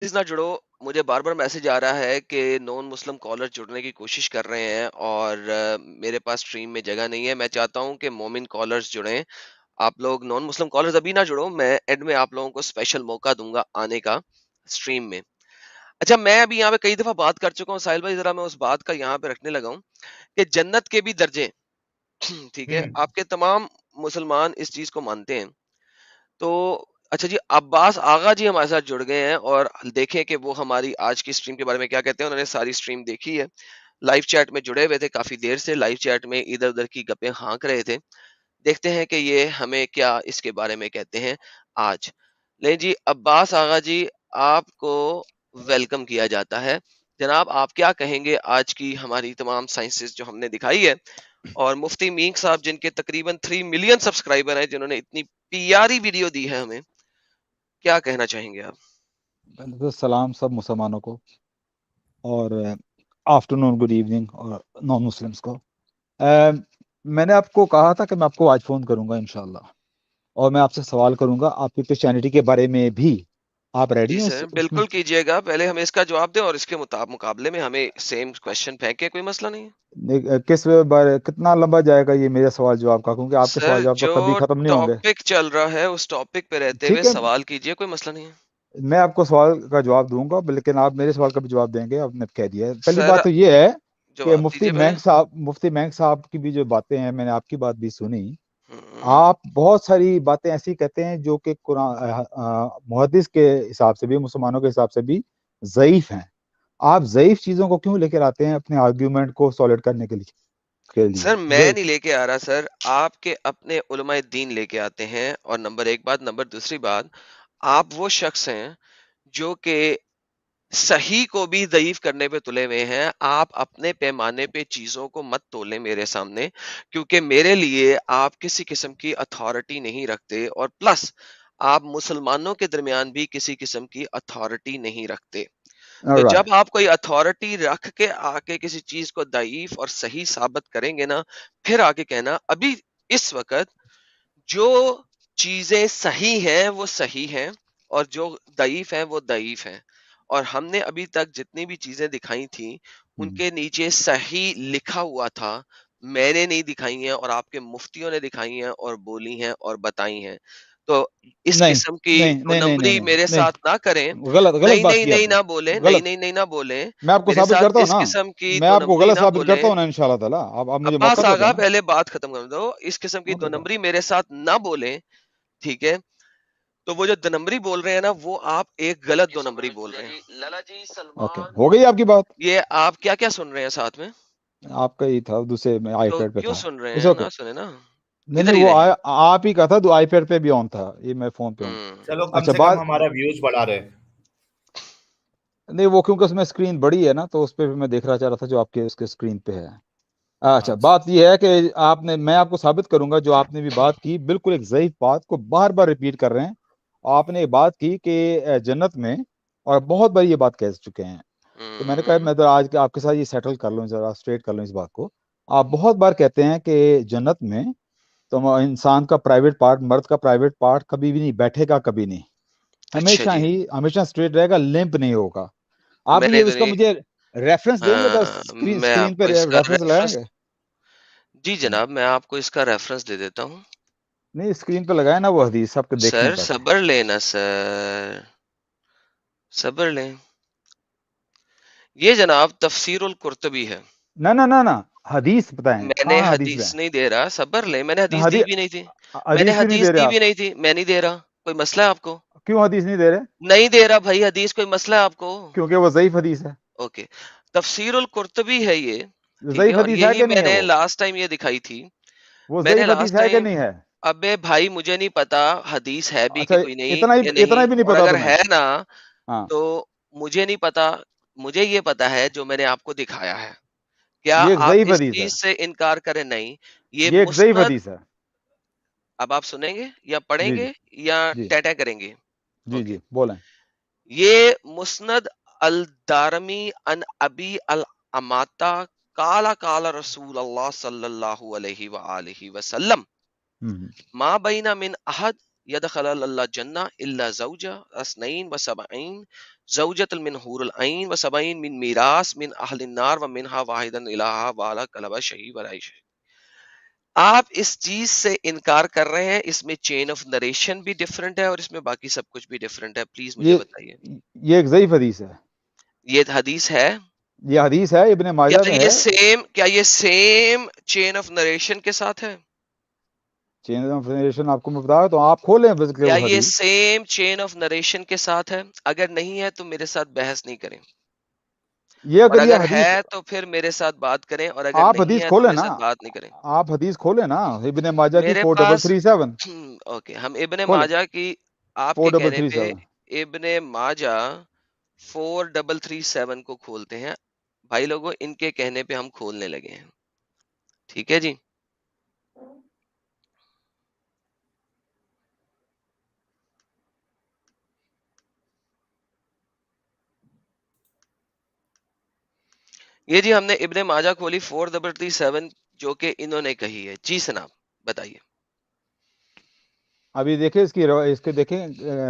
Please نہ جڑو. مجھے بار بار message آ رہا ہے کہ نان مسلم کالر جڑنے کی کوشش کر رہے ہیں اور میرے پاس اسٹریم میں جگہ نہیں ہے. میں چاہتا ہوں کہ مومن کالرز جڑیں. آپ لوگ نان مسلم کالرز ابھی نہ جڑو, میں ایڈ میں آپ لوگوں کو اسپیشل موقع دوں گا آنے کا اسٹریم میں. اچھا, میں ابھی یہاں پہ کئی دفعہ بات کر چکا ہوں ساحل بھائی, ذرا میں اس بات کا یہاں پہ رکھنے لگا ہوں کہ جنت کے بھی درجے ٹھیک ہے, آپ کے تمام مسلمان اس چیز کو مانتے ہیں. تو اچھا جی, عباس آغا جی ہمارے ساتھ جڑ گئے ہیں اور دیکھیں کہ وہ ہماری آج کی اسٹریم کے بارے میں کیا کہتے ہیں. انہوں نے ساری اسٹریم دیکھی ہے, لائیو چیٹ میں جڑے ہوئے تھے کافی دیر سے, لائیو چیٹ میں ادھر ادھر کی گپیں ہانک رہے تھے. دیکھتے ہیں کہ یہ ہمیں کیا اس کے بارے میں کہتے ہیں آج. لیں جی, عباس آغا جی آپ کو ویلکم کیا جاتا ہے. جناب آپ کیا کہیں گے آج کی ہماری تمام سائنسز جو ہم نے دکھائی ہے, اور مفتی مینک صاحب جن کے تقریباً 3 ملین سبسکرائبر ہیں, جنہوں نے اتنی پیاری ویڈیو دی ہے ہمیں, کیا کہنا چاہیں گے آپ؟ السلام سب مسلمانوں کو, اور آفٹرنون گڈ ایوننگ اور نان مسلمس کو. میں نے آپ کو کہا تھا کہ میں آپ کو آج فون کروں گا انشاءاللہ, اور میں آپ سے سوال کروں گا آپ کی کرسچینٹی کے بارے میں بھی. آپ ریڈی جی ہیں سر, اس میں؟ بالکل کیجیے گا. پہلے ہمیں اس کا جواب دیں اور اس کے مقابلے میں ہمیں سیم کوشچن پھینکے, کوئی مسئلہ نہیں ہے. کس بارے کتنا لمبا جائے گا یہ میرا سوال جواب کا, کیونکہ آپ کے سر سوال جواب تو جو کبھی ختم نہیں ہوں گے. ٹاپک چل رہا ہے اس ٹاپک پہ رہتے ہوئے ٹھیک ہے, سوال کیجیے, کوئی مسئلہ نہیں ہے. میں آپ کو سوال کا جواب دوں گا, لیکن آپ میرے سوال کا بھی جواب دیں گے. آپ نے کہہ دیا ہے. پہلی سر بات تو یہ ہے کہ جواب مفتی دیجیے پہلے. مینک صاحب کی بھی جو باتیں ہیں, میں نے آپ کی بات بھی سنی. ہوں، آپ بہت ساری باتیں ایسی کہتے ہیں جو کہ قرآن محدث کے حساب سے بھی, مسلمانوں کے حساب سے بھی ضعیف ہیں. آپ ضعیف چیزوں کو کیوں لے کر آتے ہیں اپنے آرگیومنٹ کو سالڈ کرنے کے لیے؟ سر میں نہیں لے کے آ رہا سر, آپ کے اپنے علماء دین لے کے آتے ہیں. اور نمبر ایک بات, نمبر دوسری بات, آپ وہ شخص ہیں جو کہ صحیح کو بھی ضعیف کرنے پہ تلے ہوئے ہیں. آپ اپنے پیمانے پہ چیزوں کو مت تولیں میرے سامنے, کیونکہ میرے لیے آپ کسی قسم کی اتھارٹی نہیں رکھتے, اور پلس آپ مسلمانوں کے درمیان بھی کسی قسم کی اتھارٹی نہیں رکھتے. تو Alright. جب آپ کوئی اتھارٹی رکھ کے آ کے کسی چیز کو ضعیف اور صحیح ثابت کریں گے نا, پھر آ کے کہنا ابھی اس وقت جو چیزیں صحیح ہیں وہ صحیح ہیں, اور جو ضعیف ہیں وہ ضعیف ہیں. اور ہم نے ابھی تک جتنی بھی چیزیں دکھائی تھیں ان کے نیچے صحیح لکھا ہوا تھا. میں نے نہیں دکھائی ہیں, اور آپ کے مفتیوں نے دکھائی ہیں اور بولی ہیں اور بتائی ہیں. تو اس نہیں قسم کی نہیں دو نہیں نہیں نہیں نمبری نہیں میرے نہیں, ساتھ نہ کریں. غلط غلط نہیں بات نہیں کی آپ نہیں نے, نہ بولیں, نہیں غلط. نہیں نہیں نہ بولیں, میں آپ کو میرے ثابت ساتھ کرتا ہوں اس نا, قسم کی میں دو آپ کو نمبری غلط نہ ثابت بولیں. کرتا ہوں نا انشاءاللہ تعالیٰ. آپ مجھے عباس موقع تو دیں آغا نا. پہلے بات ختم کر دو. اس قسم کی دو نمبری میرے ساتھ نہ بولیں, ٹھیک ہے؟ تو وہ جو دو نمبری بول رہے ہیں نا, وہ آپ ایک غلط دو نمبری بول رہے ہیں. لالا جی اوکے, سلمان, ہو گئی آپ کی بات. یہ آپ کیا کیا سن رہے ہیں ساتھ میں؟ آپ کا ہی تھا, دوسرے میں آئی تو پیڈ پہ کیوں تھا. سن رہے اٹس ہیں؟ اوکے. نہ سنے نا, نہیں ادھر نہیں, ہی وہ رہیں. آپ ہی کا تھا, آئی پیڈ پہ بھی آن تھا, یہ میں فون پہ ہوں. چلو کم اچھا سے بات کم ہمارا ویوز بڑھا رہے. نہیں, وہ کیونکہ اس میں اسکرین بڑی ہے نا, تو اس پہ بھی میں دیکھ رہا چاہ رہا تھا جو آپ کے اس کے اسکرین پہ ہے. اچھا, بات یہ ہے کہ میں آپ کو ثابت کروں گا جو آپ نے بھی بات کی, بالکل ایک ضعیف بات کو بار بار ریپیٹ کر رہے ہیں. آپ نے ایک بات کی کہ جنت میں, اور بہت بار یہ بات کہہ چکے ہیں, تو میں نے کہا میں تو آج آپ کے ساتھ یہ سیٹل کر لوں, ذرا اسٹریٹ کر لوں اس بات کو. آپ بہت بار کہتے ہیں کہ جنت میں تو انسان کا پرائیویٹ پارٹ, مرد کا پرائیویٹ پارٹ کبھی بھی نہیں بیٹھے گا, کبھی نہیں, اچھا جی, ہمیشہ اسٹریٹ رہے گا, لمپ نہیں ہوگا. آپ میں یہ نے تو اس کا نہیں. مجھے ریفرنس دیں گے, میں اسکرین آپ پہ کو اس کا ریفرنس لگائیں ریفرنس, گے. جی جناب میں آپ کو اس کا ریفرنس دے دیتا ہوں. نہیں, اسکرین پہ لگائے نا وہ حدیث, سب کو دیکھتے ہیں سر پہلے. صبر لینا, سر صبر لیں. یہ جناب تفسیر القرطبی ہے. نہ حدیث بتائیں, میں نے کہاں حدیث حدیث میں نہیں دے رہا, صبر لیں. میں نے نہ حدیث دی بھی نہیں تھی, میں نے حدیث کیوں نہیں حدیث دے رہے دی آپ؟ بھی نہیں تھی, میں نہیں دے رہا. کوئی مسئلہ ہے آپ کو؟ کیوں حدیث نہیں دے رہے؟ نہیں دے رہا بھائی حدیث, کوئی مسئلہ ہے آپ کو؟ کیونکہ وہ ضعیف حدیث ہے. اوکے, تفسیر القرطبی ہے یہ, ٹھیک ہے, ضعیف اور حدیث ہے یہی کہ نہیں میں ہے نے وہ؟ لاسٹ ٹائم یہ دکھائی تھی. وہ میں نے ضعیف حدیث لاسٹ ہے کہ ٹائم, نہیں ہے؟ ابے بھائی مجھے نہیں پتا حدیث ہے بھی اچھا, کہ کوئی نہیں اتنا یا اتنا نہیں, بھی نہیں اور پتا اگر تمہیں؟ ہے نا ہاں, تو مجھے نہیں پتا. مجھے یہ پتا ہے جو میں نے آپ کو دکھایا ہے. کیا یہ ایک آپ ضعیف اس حدیث ہے, چیز سے انکار کریں؟ نہیں, یہ یہ ایک ضعیف مسند. حدیث ہے. اب آپ سنیں گے یا پڑھیں جی جی گے یا جی ٹیٹا کریں گے؟ جی اوکے, جی بولیں. یہ مسند الدارمی ان ابی الاماتا کالا کالا رسول اللہ صلی اللہ علیہ وآلہ وسلم ما بین من احد يدخل اللہ جنہ الا زوجہ اثنین و سبعین زوجۃ من حور العین و سبعین من میراث من اہل النار و منہا واحدا الہا والا کلبہ شہی ولائی شہی. آپ اس چیز سے انکار کر رہے ہیں، اس میں چین آف نریشن بھی ڈفرنٹ ہے اور اس میں باقی سب کچھ بھی ڈفرنٹ ہے. پلیز مجھے یہ بتائیے یہ ایک ضعیف حدیث ہے. یہ حدیث ہے؟ یہ حدیث ہے ابن ماجہ میں ہے. کیا یہ سیم چین آف نریشن کے ساتھ ہے؟ چین آف نریشن آپ کو میں بتایا تو آپ کھولیں کیا وہ یہ حدیث. سیم چین آف نریشن کے ساتھ ہے؟ اگر نہیں ہے تو میرے ساتھ بحث نہیں کریں، یہ اور اگر یہ اگر حدیث ہے تو پھر میرے ساتھ بات کریں، اور اگر آپ نہیں حدیث ہے تو کھولیں میرے نا، ساتھ بات نہیں کریں. آپ حدیث کھولیں نا ابن ماجہ کی میرے پاس 4337 اوکے، ہم ابن کھولیں ماجہ کی آپ کے کہنے پہ 4337. ابن ماجہ 4337 کو کھولتے ہیں. بھائی لوگوں، ان کے کہنے پہ ہم کھولنے لگے ہیں. ٹھیک ہے جی. یہ جی ہم نے ابن ماجہ کھولی 4337 جو کہ انہوں نے کہی ہے. جی سناب بتائیے. ابھی دیکھیں اس کے دیکھیں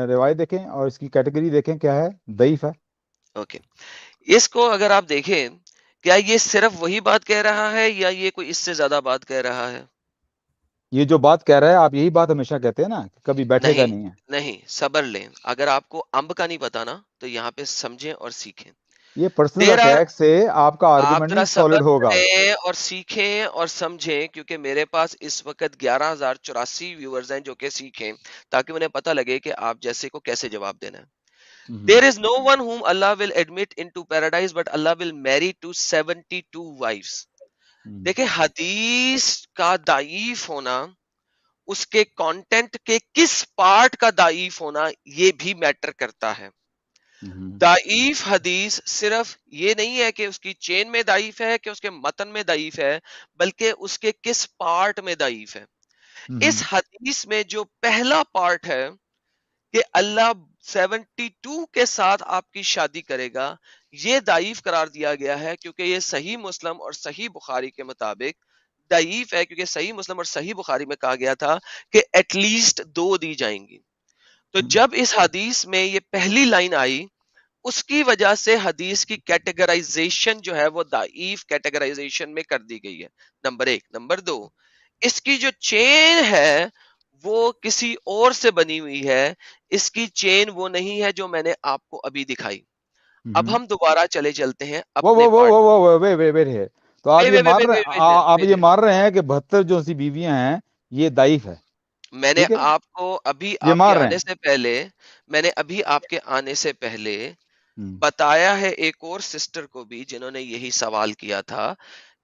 روایت دیکھیں اور اس کی کیٹیگری دیکھیں کیا ہے، ضعیف ہے. اوکے، اس کو اگر آپ دیکھیں، کیا یہ صرف وہی بات کہہ رہا ہے یا یہ کوئی اس سے زیادہ بات کہہ رہا ہے؟ یہ جو بات کہہ رہا ہے آپ یہی بات ہمیشہ کہتے ہیں نا، کبھی بیٹھے گا نہیں نہیں ہے. نہیں، صبر لیں. اگر آپ کو امب کا نہیں پتا نا تو یہاں پہ سمجھیں اور سیکھیں. یہ پرسنل دیر آر اٹیک سے آپ کا آپ آرگومنٹ ذرا نہیں صبر سالڈ ہوگا. کریں اور سیکھیں اور سمجھیں، کیونکہ میرے پاس اس وقت 11,084 ویورز ہیں جو کہ سیکھیں، تاکہ انہیں پتہ لگے کہ آپ جیسے کو کیسے جواب دینا ہے. There is no one whom Allah will admit into paradise, but Allah will marry to 72 wives. دیکھیں، حدیث کا ضعیف ہونا، اس کے کانٹینٹ کے کس پارٹ کا ضعیف ہونا، یہ بھی میٹر کرتا ہے. ضعیف حدیث صرف یہ نہیں ہے کہ اس کی چین میں ضعیف ہے، کہ اس کے متن میں ضعیف ہے، بلکہ اس کے کس پارٹ میں ضعیف ہے. اس حدیث میں جو پہلا پارٹ ہے کہ اللہ 72 کے ساتھ آپ کی شادی کرے گا، یہ ضعیف قرار دیا گیا ہے، کیونکہ یہ صحیح مسلم اور صحیح بخاری کے مطابق ضعیف ہے. کیونکہ صحیح مسلم اور صحیح بخاری میں کہا گیا تھا کہ ایٹ لیسٹ 2 دی جائیں گی. تو جب اس حدیث میں یہ پہلی لائن آئی، اس کی وجہ سے حدیث کی کیٹیگرائزیشن جو ہے وہ ضعیف کیٹیگرائزیشن میں کر دی گئی ہے. نمبر 1. نمبر 2، اس کی جو چین ہے وہ کسی اور سے بنی ہوئی ہے. اس کی چین وہ نہیں ہے جو میں نے آپ کو ابھی دکھائی. اب ہم دوبارہ چلے چلتے ہیں اپنے پارٹ. ہے تو آپ یہ مان رہے آپ یہ مان رہے ہیں کہ 72 جو سی بیویاں ہیں یہ ضعیف ہے. میں نے ٹھیک ہے، آپ کو ابھی یہ آپ کے مان رہے آنے ہیں. سے پہلے بتایا ہے ایک اور سسٹر کو بھی جنہوں نے یہی سوال کیا تھا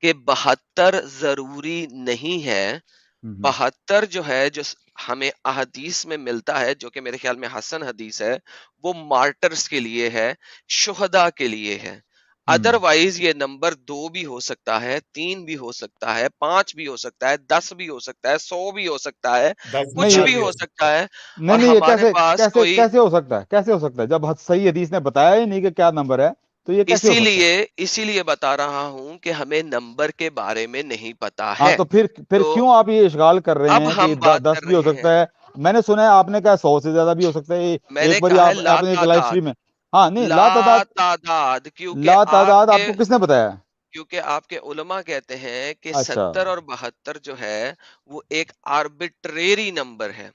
کہ 72 ضروری نہیں ہے. 72 جو ہے، جو ہمیں احادیث میں ملتا ہے، جو کہ میرے خیال میں حسن حدیث ہے، وہ مارٹرز کے لیے ہے، شہداء کے لیے ہے. ادروائز یہ نمبر 2 بھی ہو سکتا ہے، 3 بھی ہو سکتا ہے، 5 بھی ہو سکتا ہے، 10 بھی ہو سکتا ہے، 100 بھی ہو سکتا ہے، کچھ بھی ہو سکتا ہے. نہیں اور نہیں، یہ ہمارے کیسے پاس کیسے کوئی، کیسے ہو سکتا ہے؟ کیسے ہو سکتا ہے جب صحیح حدیث نے بتایا ہی نہیں کہ کیا نمبر ہے، تو یہ کیسے ہو سکتا ہے؟ اسی لیے بتا رہا ہوں کہ ہمیں نمبر کے بارے میں نہیں پتا ہاں ہے. تو پھر تو کیوں آپ یہ اشغال کر رہے اب ہیں کہ ہم بات 10 کر بھی ہو رہے ہیں، سکتا ہے؟ میں نے سنا ہے آپ نے کہا 100 سے زیادہ بھی ہو سکتا ہے. میں ایک نے باری کہا ہے لا آپ نے ایک لائف تعداد، اسٹریم میں، ہاں نہیں لا تعداد، لا تعداد، لا تعداد آپ کو کس نے بتایا؟ کیونکہ آپ کے علماء کہتے ہیں کہ اچھا 70 اور 72 جو ہے وہ ایک آربیٹریری نمبر ہے.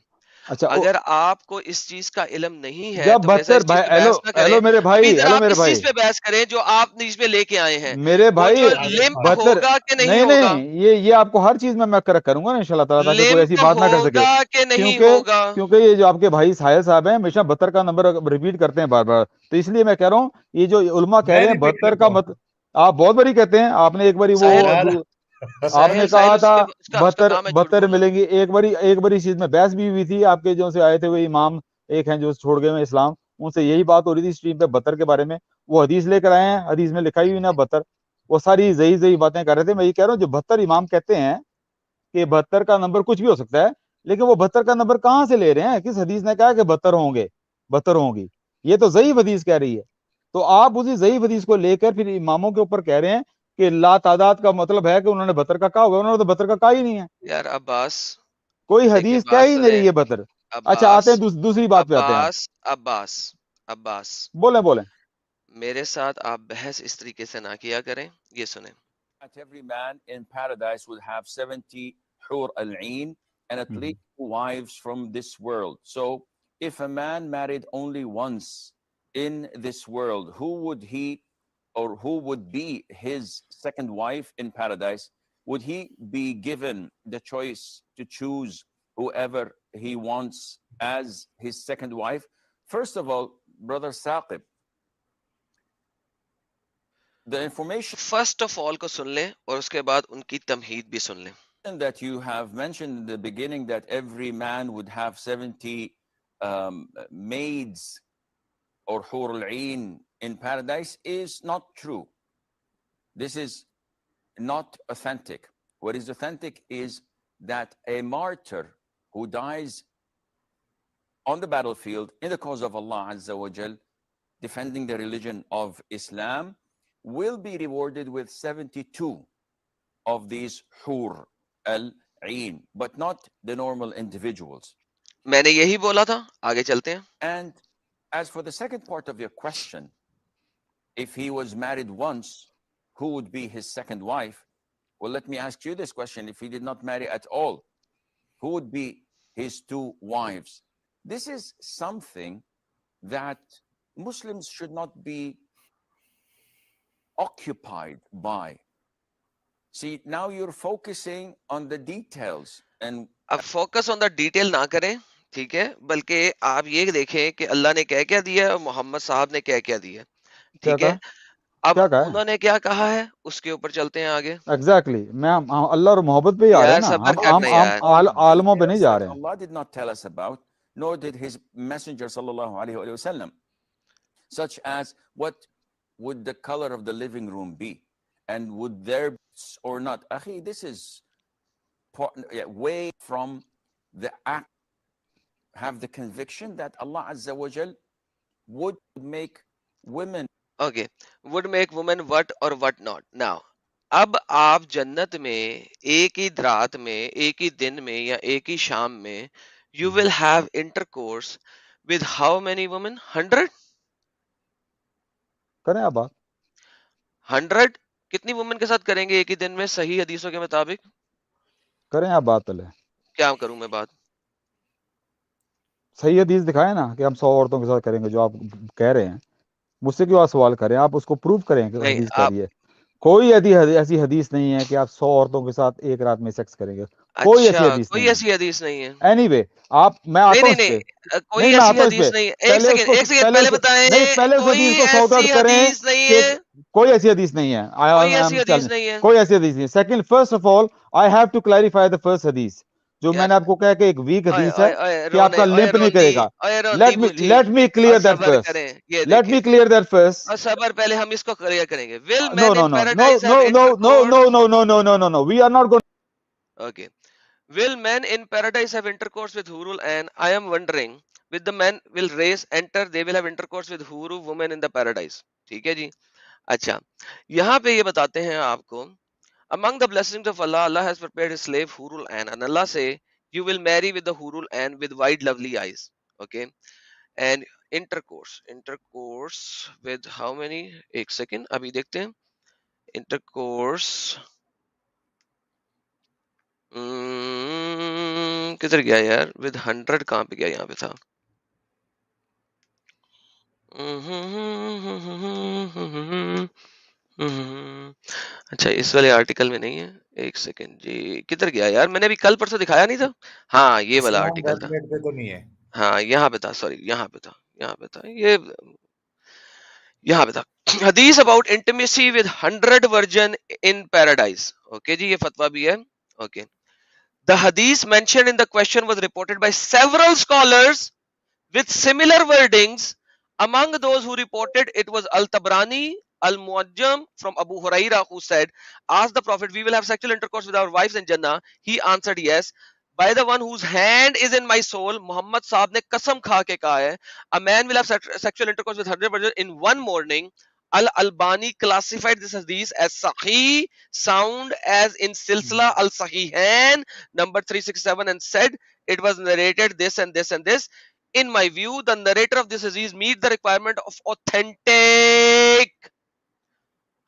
اچھا اگر آپ کو اس چیز کا علم نہیں ہے جب تو لہذا 72 اس چیز بھائی، پہ ہیلو بحث نہ کریں. ہیلو میرے ابھی بھائی، ذرا ہیلو آپ میرے اس چیز بھائی، پہ بحث کریں جو آپ اس پہ لے کے آئے ہیں، میرے وہ بھائی جو لمپ 72، ہوگا کہ نہیں نہیں ہوگا، نہیں، یہ آپ کو ہر چیز میں کریکٹ کروں گا نا انشاءاللہ تعالیٰ، تاکہ کوئی ایسی لمپ بات نہ کر سکے. ہوگا کہ نہیں کیونکہ ہوگا. کیونکہ یہ جو آپ کے بھائی ساحل صاحب ہیں ہمیشہ 72 کا نمبر ریپیٹ کرتے ہیں بار بار، تو اس لیے میں کہہ رہا ہوں یہ جو علماء کہہ رہے ہیں 72 کا مطلب، آپ بہت بڑی کہتے ہیں. آپ نے ایک باری وہ ساحل آپ نے ساحل کہا ساحل تھا اس کا 72 کام ہے جھوٹ 72 بولنا. ملیں گی. ایک باری اس چیز میں بحث بھی ہوئی تھی، آپ کے جو سے آئے تھے وہ امام ایک ہیں جو چھوڑ گئے ہیں اسلام، ان سے یہی بات ہو رہی تھی اسٹریم پہ 72 کے بارے میں. وہ حدیث لے کر آئے ہیں، حدیث میں لکھا ہی ہوئی نا 72. وہ ساری ضعیف باتیں کر رہے تھے. میں یہ کہہ رہا ہوں جو 72 امام کہتے ہیں کہ 72 کا نمبر کچھ بھی ہو سکتا ہے، لیکن وہ 72 کا نمبر کہاں سے لے رہے ہیں؟ کس حدیث نے کہا کہ 72 ہوں گے، 72 ہوں گی؟ یہ تو ضعیف حدیث کہہ رہی ہے. تو آپ اسی ضعیف حدیث کو لے کر پھر اماموں کے اوپر کہہ رہے ہیں کہ لا تعداد کا مطلب ہے کہ انہوں نے 72 کا کہا ہوگا. انہوں نے تو 72 کا کہا ہی نہیں ہے، یار عباس، کوئی دیکھیں حدیث کہہ بات ہی نہیں سنیں. رہی ہے 72. اچھا عباس آتے ہیں دوسری بات پہ آتے ہیں آپ. عباس عباس عباس بولیں بولیں. میرے ساتھ آپ بحث اس طریقے سے نہ کیا کریں. یہ سنیں. That every man in paradise would have 70 hur al-ain and at least 2 wives from this world. So if a man married only once in this world, who would he or who would be his second wife in paradise? Would he be given the choice to choose whoever he wants as his second wife? First of all, Brother Saqib, the information first of آل کو سن لیں اور اس کے بعد ان کی تمہید بھی سن لیں. that you have mentioned in the beginning that every man would have 70 maids or hur al-ain in paradise is not true. This is not authentic. What is authentic is that a martyr who dies on the battlefield in the cause of Allah Azza wa Jal, defending the religion of Islam, will be rewarded with 72 of these hur al-ain, but not the normal individuals. میں نے یہی بولا تھا. آگے چلتے ہیں. And as for the second part of your question, if he was married once, who would be his second wife? Well, let me ask you this question. If he did not marry at all, who would be his 2 wives? This is something that Muslims should not be occupied by. See, now you're focusing on the details. And اب focus on the detail نہ کریں, ٹھیک ہے, بلکہ آپ یہ دیکھیں کہ اللہ نے کیا کیا دیا ہے اور محمد صاحب نے کیا کیا دیا ہے. ٹھیک ہے, اب انہوں نے کیا کہا ہے اس کے اوپر چلتے ہیں آگے. ایگزیکٹلی, میں اللہ اور محبت پہ آ رہے ہیں نا, ہم عالموں پہ نہیں جا رہے ہیں. Allah did not tell us about, nor did his messenger sallallahu alaihi wasallam, such as what would the color of the living room be, and would there or not. Akhi, this is way from the act. Have the conviction that Allah Azza wa Jal would make women. Okay, would make women what or what not. Now, اب آپ جنت میں ایک ہی رات میں, ایک ہی دن میں یا ایک ہی شام میں you will have intercourse with how many women? 100? کریں آپ بات. 100 کتنی وومن کے ساتھ کریں گے ایک ہی دن میں صحیح حدیثوں کے مطابق؟ کریں آپ بات پہلے. کیا کروں میں بات؟ صحیح حدیث دکھائیں نا کہ ہم 100 عورتوں کے ساتھ کریں گے جو آپ کہہ رہے ہیں. مجھ سے کیوں آپ سوال کریں, آپ اس کو پروو کریں کہ حدیث کہہ رہی ہے. کوئی ایسی حدیث نہیں ہے کہ آپ 100 عورتوں کے ساتھ ایک رات میں سیکس کریں گے. کوئی ایسی حدیث نہیں ہے. اینی وے آپ, میں آتا ہوں اس پہ, کوئی ایسی حدیث نہیں ہے. ایک سیکنڈ پہلے بتائیں. پہلے اس حدیث کو سارٹ آؤٹ کریں. کوئی ایسی حدیث نہیں ہے. کوئی ایسی حدیث نہیں ہے. Second, first of all I have to clarify the first حدیث جو میں نے آپ کو کہا کہ ایک ویک حدیث ہے کہ آپ کا لمپ نہیں کرے گا. Let me clear that first. Let me clear that first. صبر, پہلے ہم اس کو کلیئر کریں گے. No, we are not going. Okay. Will men in paradise have intercourse with hurul? And I am wondering, with the men will race enter, they will have intercourse with huru women in the paradise. ٹھیک ہے جی. اچھا, یہاں پہ یہ بتاتے ہیں آپ کو, among the blessings of Allah, Allah has prepared his slave hurul ain, and Allah say you will marry with the hurul ain with wide lovely eyes. Okay, and intercourse with how many? ایک second ابھی دیکھتے ہیں. intercourse کدھر گیا یار, with 100 کہاں پہ گیا, یہاں پہ تھا. اچھا اس والے آرٹیکل میں نہیں ہے. ایک سیکنڈ جی, کدھر گیا یار, میں نے ابھی کل پرسوں دکھایا نہیں تھا. ہاں یہ والا آرٹیکل تھا. ہاں یہاں پہ تھا, سوری یہاں پہ تھا, یہ یہاں پہ تھا. حدیث about intimacy with 100 virgin in paradise. Okay جی, یہ فتویٰ بھی ہے. Okay, the hadith mentioned in the question was reported by several scholars with similar wordings. Among those who reported it was Al-Tabrani, Al-Muajjam from Abu Huraira, who said, ask the Prophet, we will have sexual intercourse with our wives in Jannah. He answered, yes. By the one whose hand is in my soul, Muhammad Sahab ne qasam kha ke kaha hai, a man will have sexual intercourse with 100 virgins in one morning. Al-Albani classified this hadith as Sahih, sound as in Silsila Al-Sahihain number 367, and said it was narrated this and this and this. In my view, the narrator of this disease meet the requirement of authentic.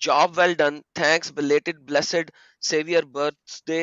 Job well done. Thanks. Belated blessed Savior birthday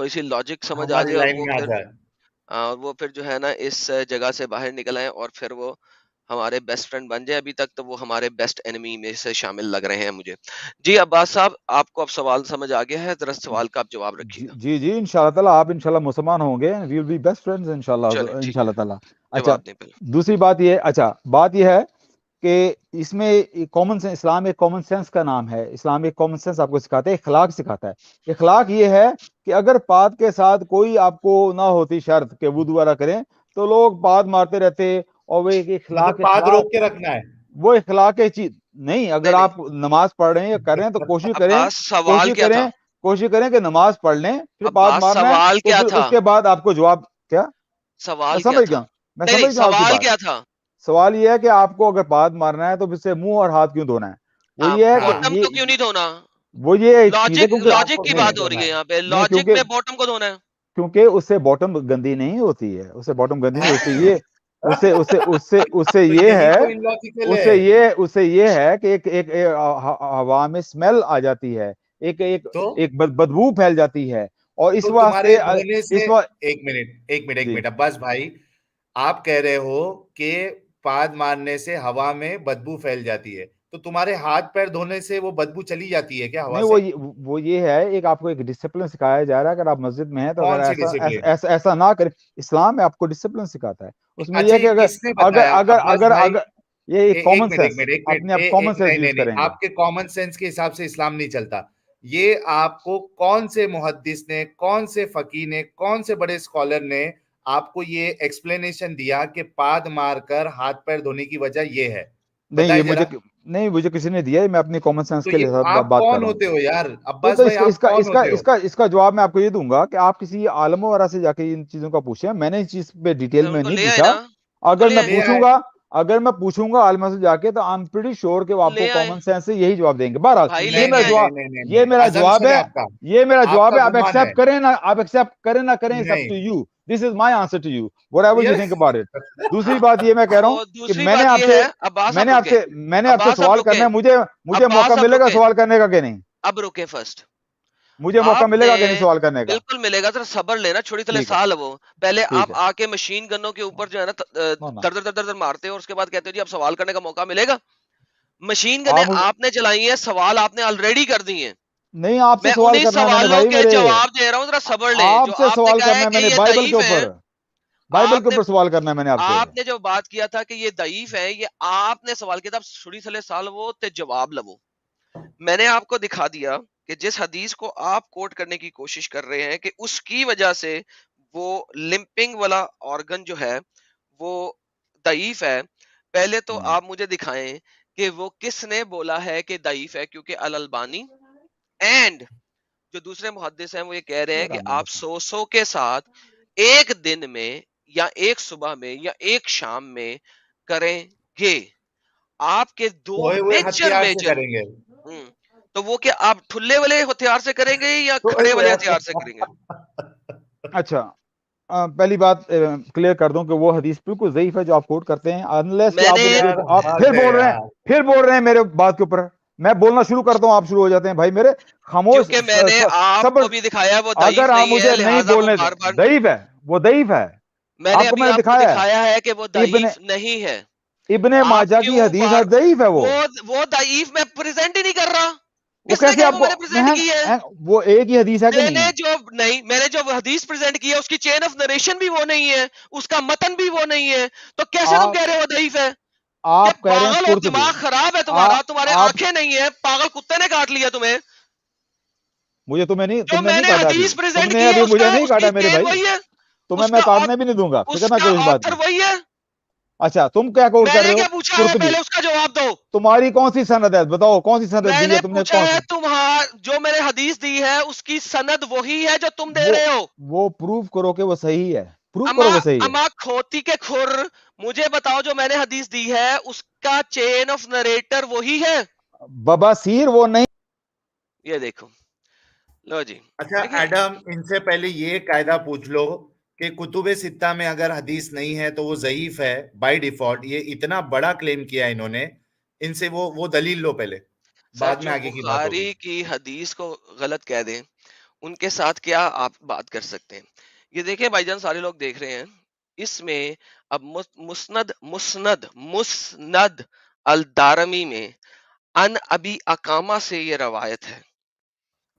تھوڑی سی logic سمجھ آ ہماری جائے اور line وہ میں آ پھر جائے. وہ پھر جو ہے نا اس جگہ سے باہر نکل آئے اور پھر وہ ہمارے بیسٹ فرینڈ بن جائے. ابھی تک تو وہ ہمارے بیسٹ انیمی میں سے شامل لگ رہے ہیں مجھے. جی عباس صاحب آپ کو اب سوال سمجھ آ گیا ہے, ذرا سوال کا آپ جواب رکھیے گا. جی انشاءاللہ تعالیٰ آپ انشاءاللہ مسلمان ہوں گے, وی ول بی بیسٹ فرینڈز انشاءاللہ چلیں ٹھیک ہے, انشاءاللہ تعالیٰ. اچھا جواب دیں پہلے. دوسری بات یہ, بات یہ ہے کہ اس میں کامن سینس, اسلام ایک کامن سینس کا نام ہے. اسلام ایک کامن سینس آپ کو سکھاتا ہے, اخلاق سکھاتا ہے. اخلاق یہ ہے کہ اگر پات کے ساتھ کوئی آپ کو نہ ہوتی شرط کہ وضو وغیرہ کریں تو لوگ پات مارتے رہتے, اور وہ ایک مطلب پاد روک کے رکھنا ہے. وہ اخلاق چیز نہیں. اگر نہیں آپ نماز پڑھ رہے ہیں یا کر رہے ہیں تو عباس سوال کیا تھا, کوشش کریں کہ نماز پڑھ لیں, پھر بات عباس مارنا ہے سوال تو کیا پھر تھا, اس کے بعد آپ کو جواب کیا. میں سوال کیا سمجھ تھا, گیا, میں نہیں سمجھ گیا آپ کی سوال بات. کیا تھا, سوال یہ ہے کہ آپ کو اگر بات مارنا ہے تو پھر سے منہ اور ہاتھ کیوں دھونا ہے. وہ یہ ہے باٹم کہ کو کیوں نہیں دھونا, وہ یہ چیز ہے لاجک کیونکہ لاجک کی بات ہو رہی ہے یہاں پہ, نہیں, لاجک میں باٹم کو دھونا ہے. کیونکہ اس سے باٹم گندی نہیں ہوتی ہے, اس سے باٹم گندی نہیں ہوتی. یہ اس سے تو یہ یہی ہے, تو illogical ہے. اس سے یہ ہے کہ ایک ہوا میں اسمیل آ جاتی ہے, ایک بدبو پھیل جاتی ہے. اور اس تو واسطے تمہارے دھونے سے ایک منٹ عباس بھائی, آپ کہہ رہے ہو کہ پاد مارنے سے ہوا میں بدبو پھیل جاتی ہے, تو تمہارے ہاتھ پیر دھونے سے وہ بدبو چلی جاتی ہے کیا ہوا سے؟ نہیں, وہ یہ ہے, ایک آپ کو ایک ڈسپلن سکھایا جا رہا ہے. اگر آپ مسجد میں ہیں تو کون سی اگر ڈسپلن؟ ایسا نہ کریں, اسلام میں آپ کو ڈسپلن سکھاتا ہے. اس میں یہ اچھا ہے کہ کس نے بتایا عباس بھائی؟ یہ ایک کامن سینس, ایک اپنے آپ کامن منٹ سینس یوز نہیں, کریں گے. آپ کے کامن سینس کے حساب سے اسلام نہیں چلتا. یہ آپ کو کون سے محدث نے, کون سے فقیہ نے, کون سے بڑے اسکالر نے آپ کو یہ ایکسپلینیشن دیا کہ پاد مار کر ہاتھ پیر دھونے کی وجہ یہ ہے؟ نہیں, یہ بتائیں ذرا. مجھے کسی نے دیا ہے, میں اپنی کامن سینس تو کے یہ ساتھ آپ بات کر کون رہا ہوں. ہوتے ہو یار عباس تو بھائی, آپ کون ہوتے ہو؟ اس کا جواب میں آپ کو یہ دوں گا کہ آپ کسی عالم وغیرہ سے جا کے ان چیزوں کا پوچھیں. میں نے اس چیز پہ ڈیٹیل ان میں کو نہیں لے آئے پوچھا. نا, ان کو لے آئے, اگر میں پوچھوں گا عالمہ سے جا کے تو I'm pretty sure کہ وہ آپ کو لے آئے کامن سینس سے یہی جواب دیں گے. بہرحال بھائی, یہ لے کے میرا آئے. جواب, نہیں, یہ میرا جواب assumption ہے, آپ کا, یہ میرا آپ جواب کا ہے. آپ گمان ہے. ایکسیپٹ کریں نہ, آپ ایکسیپٹ کریں نہ کریں, it's up to نہیں you. This is my answer to you, whatever you یہ think about it. دوسری بات یہ میں کہہ رہا ہوں اور کہ دوسری بات یہ ہے, عباس آپ رکے, میں نے آپ سے عباس آپ سوال رکے, کرنا ہے. مجھے موقع عباس آپ ملے گا رکے, سوال کرنے کا کہ نہیں؟ اب رکے فرسٹ. مجھے موقع آپ ملے نے گا کہ نہیں سوال کرنے کا؟ بالکل ملے گا, ذرا صبر لینا, چھوڑی تھلے ٹھیک ہے, سال وہ پہلے ٹھیک آپ ہے. آ کے مشین گنوں کے اوپر جو ہے نا در مارتے ہو, اور اس کے بعد کہتے ہو جی اب سوال کرنے کا موقع ملے گا. مشین گنیں آپ نے چلائی ہیں, سوال آپ نے آلریڈی کر دی ہیں. نہیں, آپ سے میں سوال انہی کرنا ہے میں نے سوالوں بھائی کے میرے, جواب دے رہا ہوں, ذرا صبر لیں. آپ جو سے آپ نے سوال کہا کرنا ہے ہے کہ میں نے یہ بائبل کے ضعیف ہیں, اوپر, بائبل کے آپ نے اوپر سوال کرنا ہے میں نے آپ سے. آپ نے جو بات کیا تھا کہ یہ ضعیف ہے, یہ آپ نے سوال کیا تھا چھڑی تھلے سال وہ تے جواب لو. میں نے آپ کو دکھا دیا کہ جس حدیث کو آپ کوٹ کرنے کی کوشش کر رہے ہیں کہ اس کی وجہ سے وہ لمپنگ والا آرگن جو ہے وہ ضعیف ہے, پہلے تو آپ مجھے دکھائیں کہ وہ کس نے بولا ہے کہ ضعیف ہے, کیونکہ الالبانی اینڈ جو دوسرے محدث ہیں وہ یہ کہہ رہے ہیں کہ آپ 100 کے ساتھ ایک دن میں یا ایک صبح میں یا ایک شام میں کریں گے. آپ کے دو ہتھیار سے میجر کریں گے. تو وہ کیا آپ ٹھلے والے ہتھیار سے کریں گے یا کھڑے والے ہتھیار سے کریں گے؟ اچھا, پہلی بات کلیئر کر دوں کہ وہ حدیث بالکل ضعیف ہے جو آپ کوٹ کرتے ہیں, انلیس کہ میں آپ نے آپ پھر بول رہے ہیں میرے بات کے اوپر. میں بولنا شروع کرتا ہوں, آپ شروع ہو جاتے ہیں بھائی میرے. خاموش, کیونکہ میں نے آپ کو بھی دکھایا وہ اگر ضعیف آپ نہیں ہے, مجھے نہیں لہٰذا وہ بولنے بار بار ضعیف ہے, وہ ضعیف ہے. میں نے ابھی آپ کو دکھایا دکھایا ہے کہ وہ ضعیف نہیں ہے. ابن آپ ماجہ کی کیوں حدیث بار ضعیف ہے. وہ ضعیف میں پریزنٹ ہی نہیں کر رہا. وہ کس نے کیسے کہا آپ وہ کو میں نے پریزنٹ کی ہے؟ وہ ایک ہی حدیث ہے کہ میں نے جو حدیث پریزنٹ کی ہے اس کی چین آف نریشن بھی وہ نہیں ہے, اس کا متن بھی وہ نہیں ہے, تو کیسے تم کہہ رہے ہو ضعیف ہے؟ آپ کہہ رہے ہیں پاگل ہو, قرطبی, دماغ خراب ہے تمہارا, تمہارے آنکھیں نہیں ہیں, پاگل کتے نے کاٹ لیا تمہیں. مجھے تم نے میں نہیں نے کاٹا ابھی, حدیث تم پریزنٹ نے کی ہے, ابھی مجھے نہیں اس کی کاٹا میرے چین بھائی, وہی ہے, تمہیں میں کاٹنے بھی نہیں دوں گا, اس فکر نہ کا کرو اس بات آتھر کی. وہی ہے. اچھا, تم کیا کوٹ میں کر نے رہے ہو؟ کیا پوچھا ہے قرطبی, پہلے اس کا جواب دو. تمہاری کون سی سند ہے بتاؤ, کون سی سند میں دی نے ہے تم نے؟ پوچھا کون ہے سی؟ جو میں نے حدیث دی ہے اس کی سند وہی ہے جو تم دے رہے ہو. وہ پروف کرو کہ وہ صحیح ہے, پروف کرو وہ صحیح ہے. اما کھوتی کے کھر, مجھے بتاؤ جو میں نے حدیث دی ہے اس کا چین آف نریٹر وہی ہے. بباسیر وہ نہیں. یہ دیکھو, لو جی. اچھا ایڈم, ان سے پہلے یہ قاعدہ پوچھ لو کہ کتب ستہ میں اگر حدیث نہیں ہے تو وہ ضعیف ہے بائی ڈیفالٹ. یہ اتنا بڑا کلیم کیا انہوں نے, ان سے وہ دلیل لو پہلے, سر بعد میں جو آگے کی بات ہوگی. بخاری کی حدیث کو غلط کہہ دیں ان کے ساتھ کیا آپ بات کر سکتے ہیں. یہ دیکھیں بھائی جان، سارے لوگ دیکھ رہے ہیں اس میں. اب مسند الدارمی میں ان ابی اقامہ سے یہ روایت ہے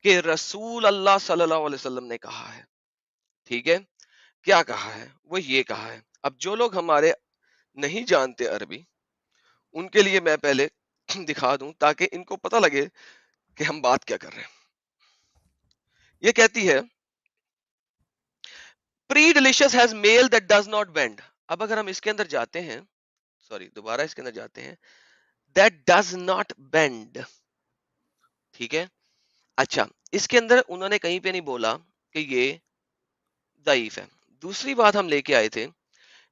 کہ رسول اللہ صلی اللہ علیہ وسلم نے کہا ہے. ٹھیک ہے، کیا کہا ہے؟ وہ یہ کہا ہے. اب جو لوگ ہمارے نہیں جانتے عربی، ان کے لیے میں پہلے دکھا دوں تاکہ ان کو پتہ لگے کہ ہم بات کیا کر رہے ہیں. یہ کہتی ہے پری delicious has male that does not bend. اب اگر ہم اس کے اندر جاتے ہیں، دوبارہ اس کے اندر جاتے ہیں، دیٹ ڈز ناٹ بینڈ. ٹھیک ہے، اچھا اس کے اندر انہوں نے کہیں پہ نہیں بولا کہ یہ ضعیف ہے. دوسری بات ہم لے کے آئے تھے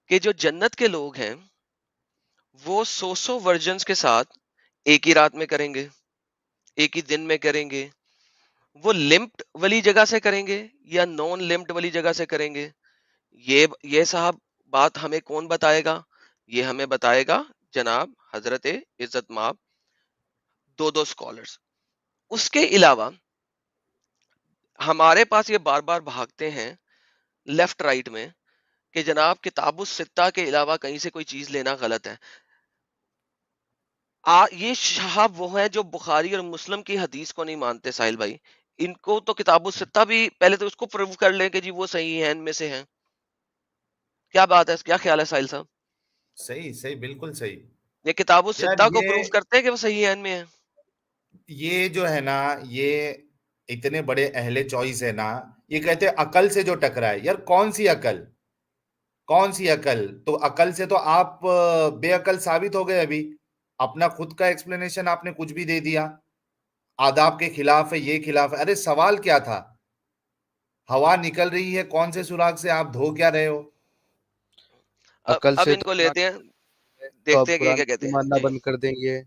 کہ جو جنت کے لوگ ہیں وہ 100 ورجنز کے ساتھ ایک ہی رات میں کریں گے، ایک ہی دن میں کریں گے. وہ لمپڈ والی جگہ سے کریں گے یا نان لمپڈ والی جگہ سے کریں گے، یہ صاحب بات ہمیں کون بتائے گا؟ یہ ہمیں بتائے گا جناب حضرت عزت مآب دو اسکالرز. اس کے علاوہ ہمارے پاس یہ بار بار بھاگتے ہیں لیفٹ رائٹ میں کہ جناب کتاب الستہ کے علاوہ کہیں سے کوئی چیز لینا غلط ہے. یہ صاحب وہ ہیں جو بخاری اور مسلم کی حدیث کو نہیں مانتے. ساحل بھائی، ان کو تو کتاب الستہ بھی پہلے تو اس کو پروو کر لیں کہ جی وہ صحیح ہیں، ان میں سے ہیں. کیا بات ہے، کیا خیال ہے ساحل صاحب؟ صحیح صحیح، بالکل صحیح. یہ کتاب یار الستہ کو پروو کرتے ہیں کہ وہ صحیح ہیں، ان میں ہیں. یہ جو ہے نا، یہ اتنے بڑے اہل چوائس ہے نا، یہ کہتے ہیں عقل سے جو ٹکرائے. یار کون سی عقل، کون سی عقل؟ تو عقل سے تو آپ بے عقل ثابت ہو گئے. ابھی اپنا خود کا ایکسپلینیشن آپ نے کچھ بھی دے دیا، آداب کے خلاف ہے، یہ خلاف ہے. ارے سوال کیا تھا؟ ہوا نکل رہی ہے کون سے سوراخ سے، آپ دھو کیا رہے ہو؟ عقل اب سے ان تو کو لیتے ہیں، تو اب دیکھتے ہیں کہ یہ قرآن کیا کو کہتے ہیں. ماننا جی بند کر دیں گے.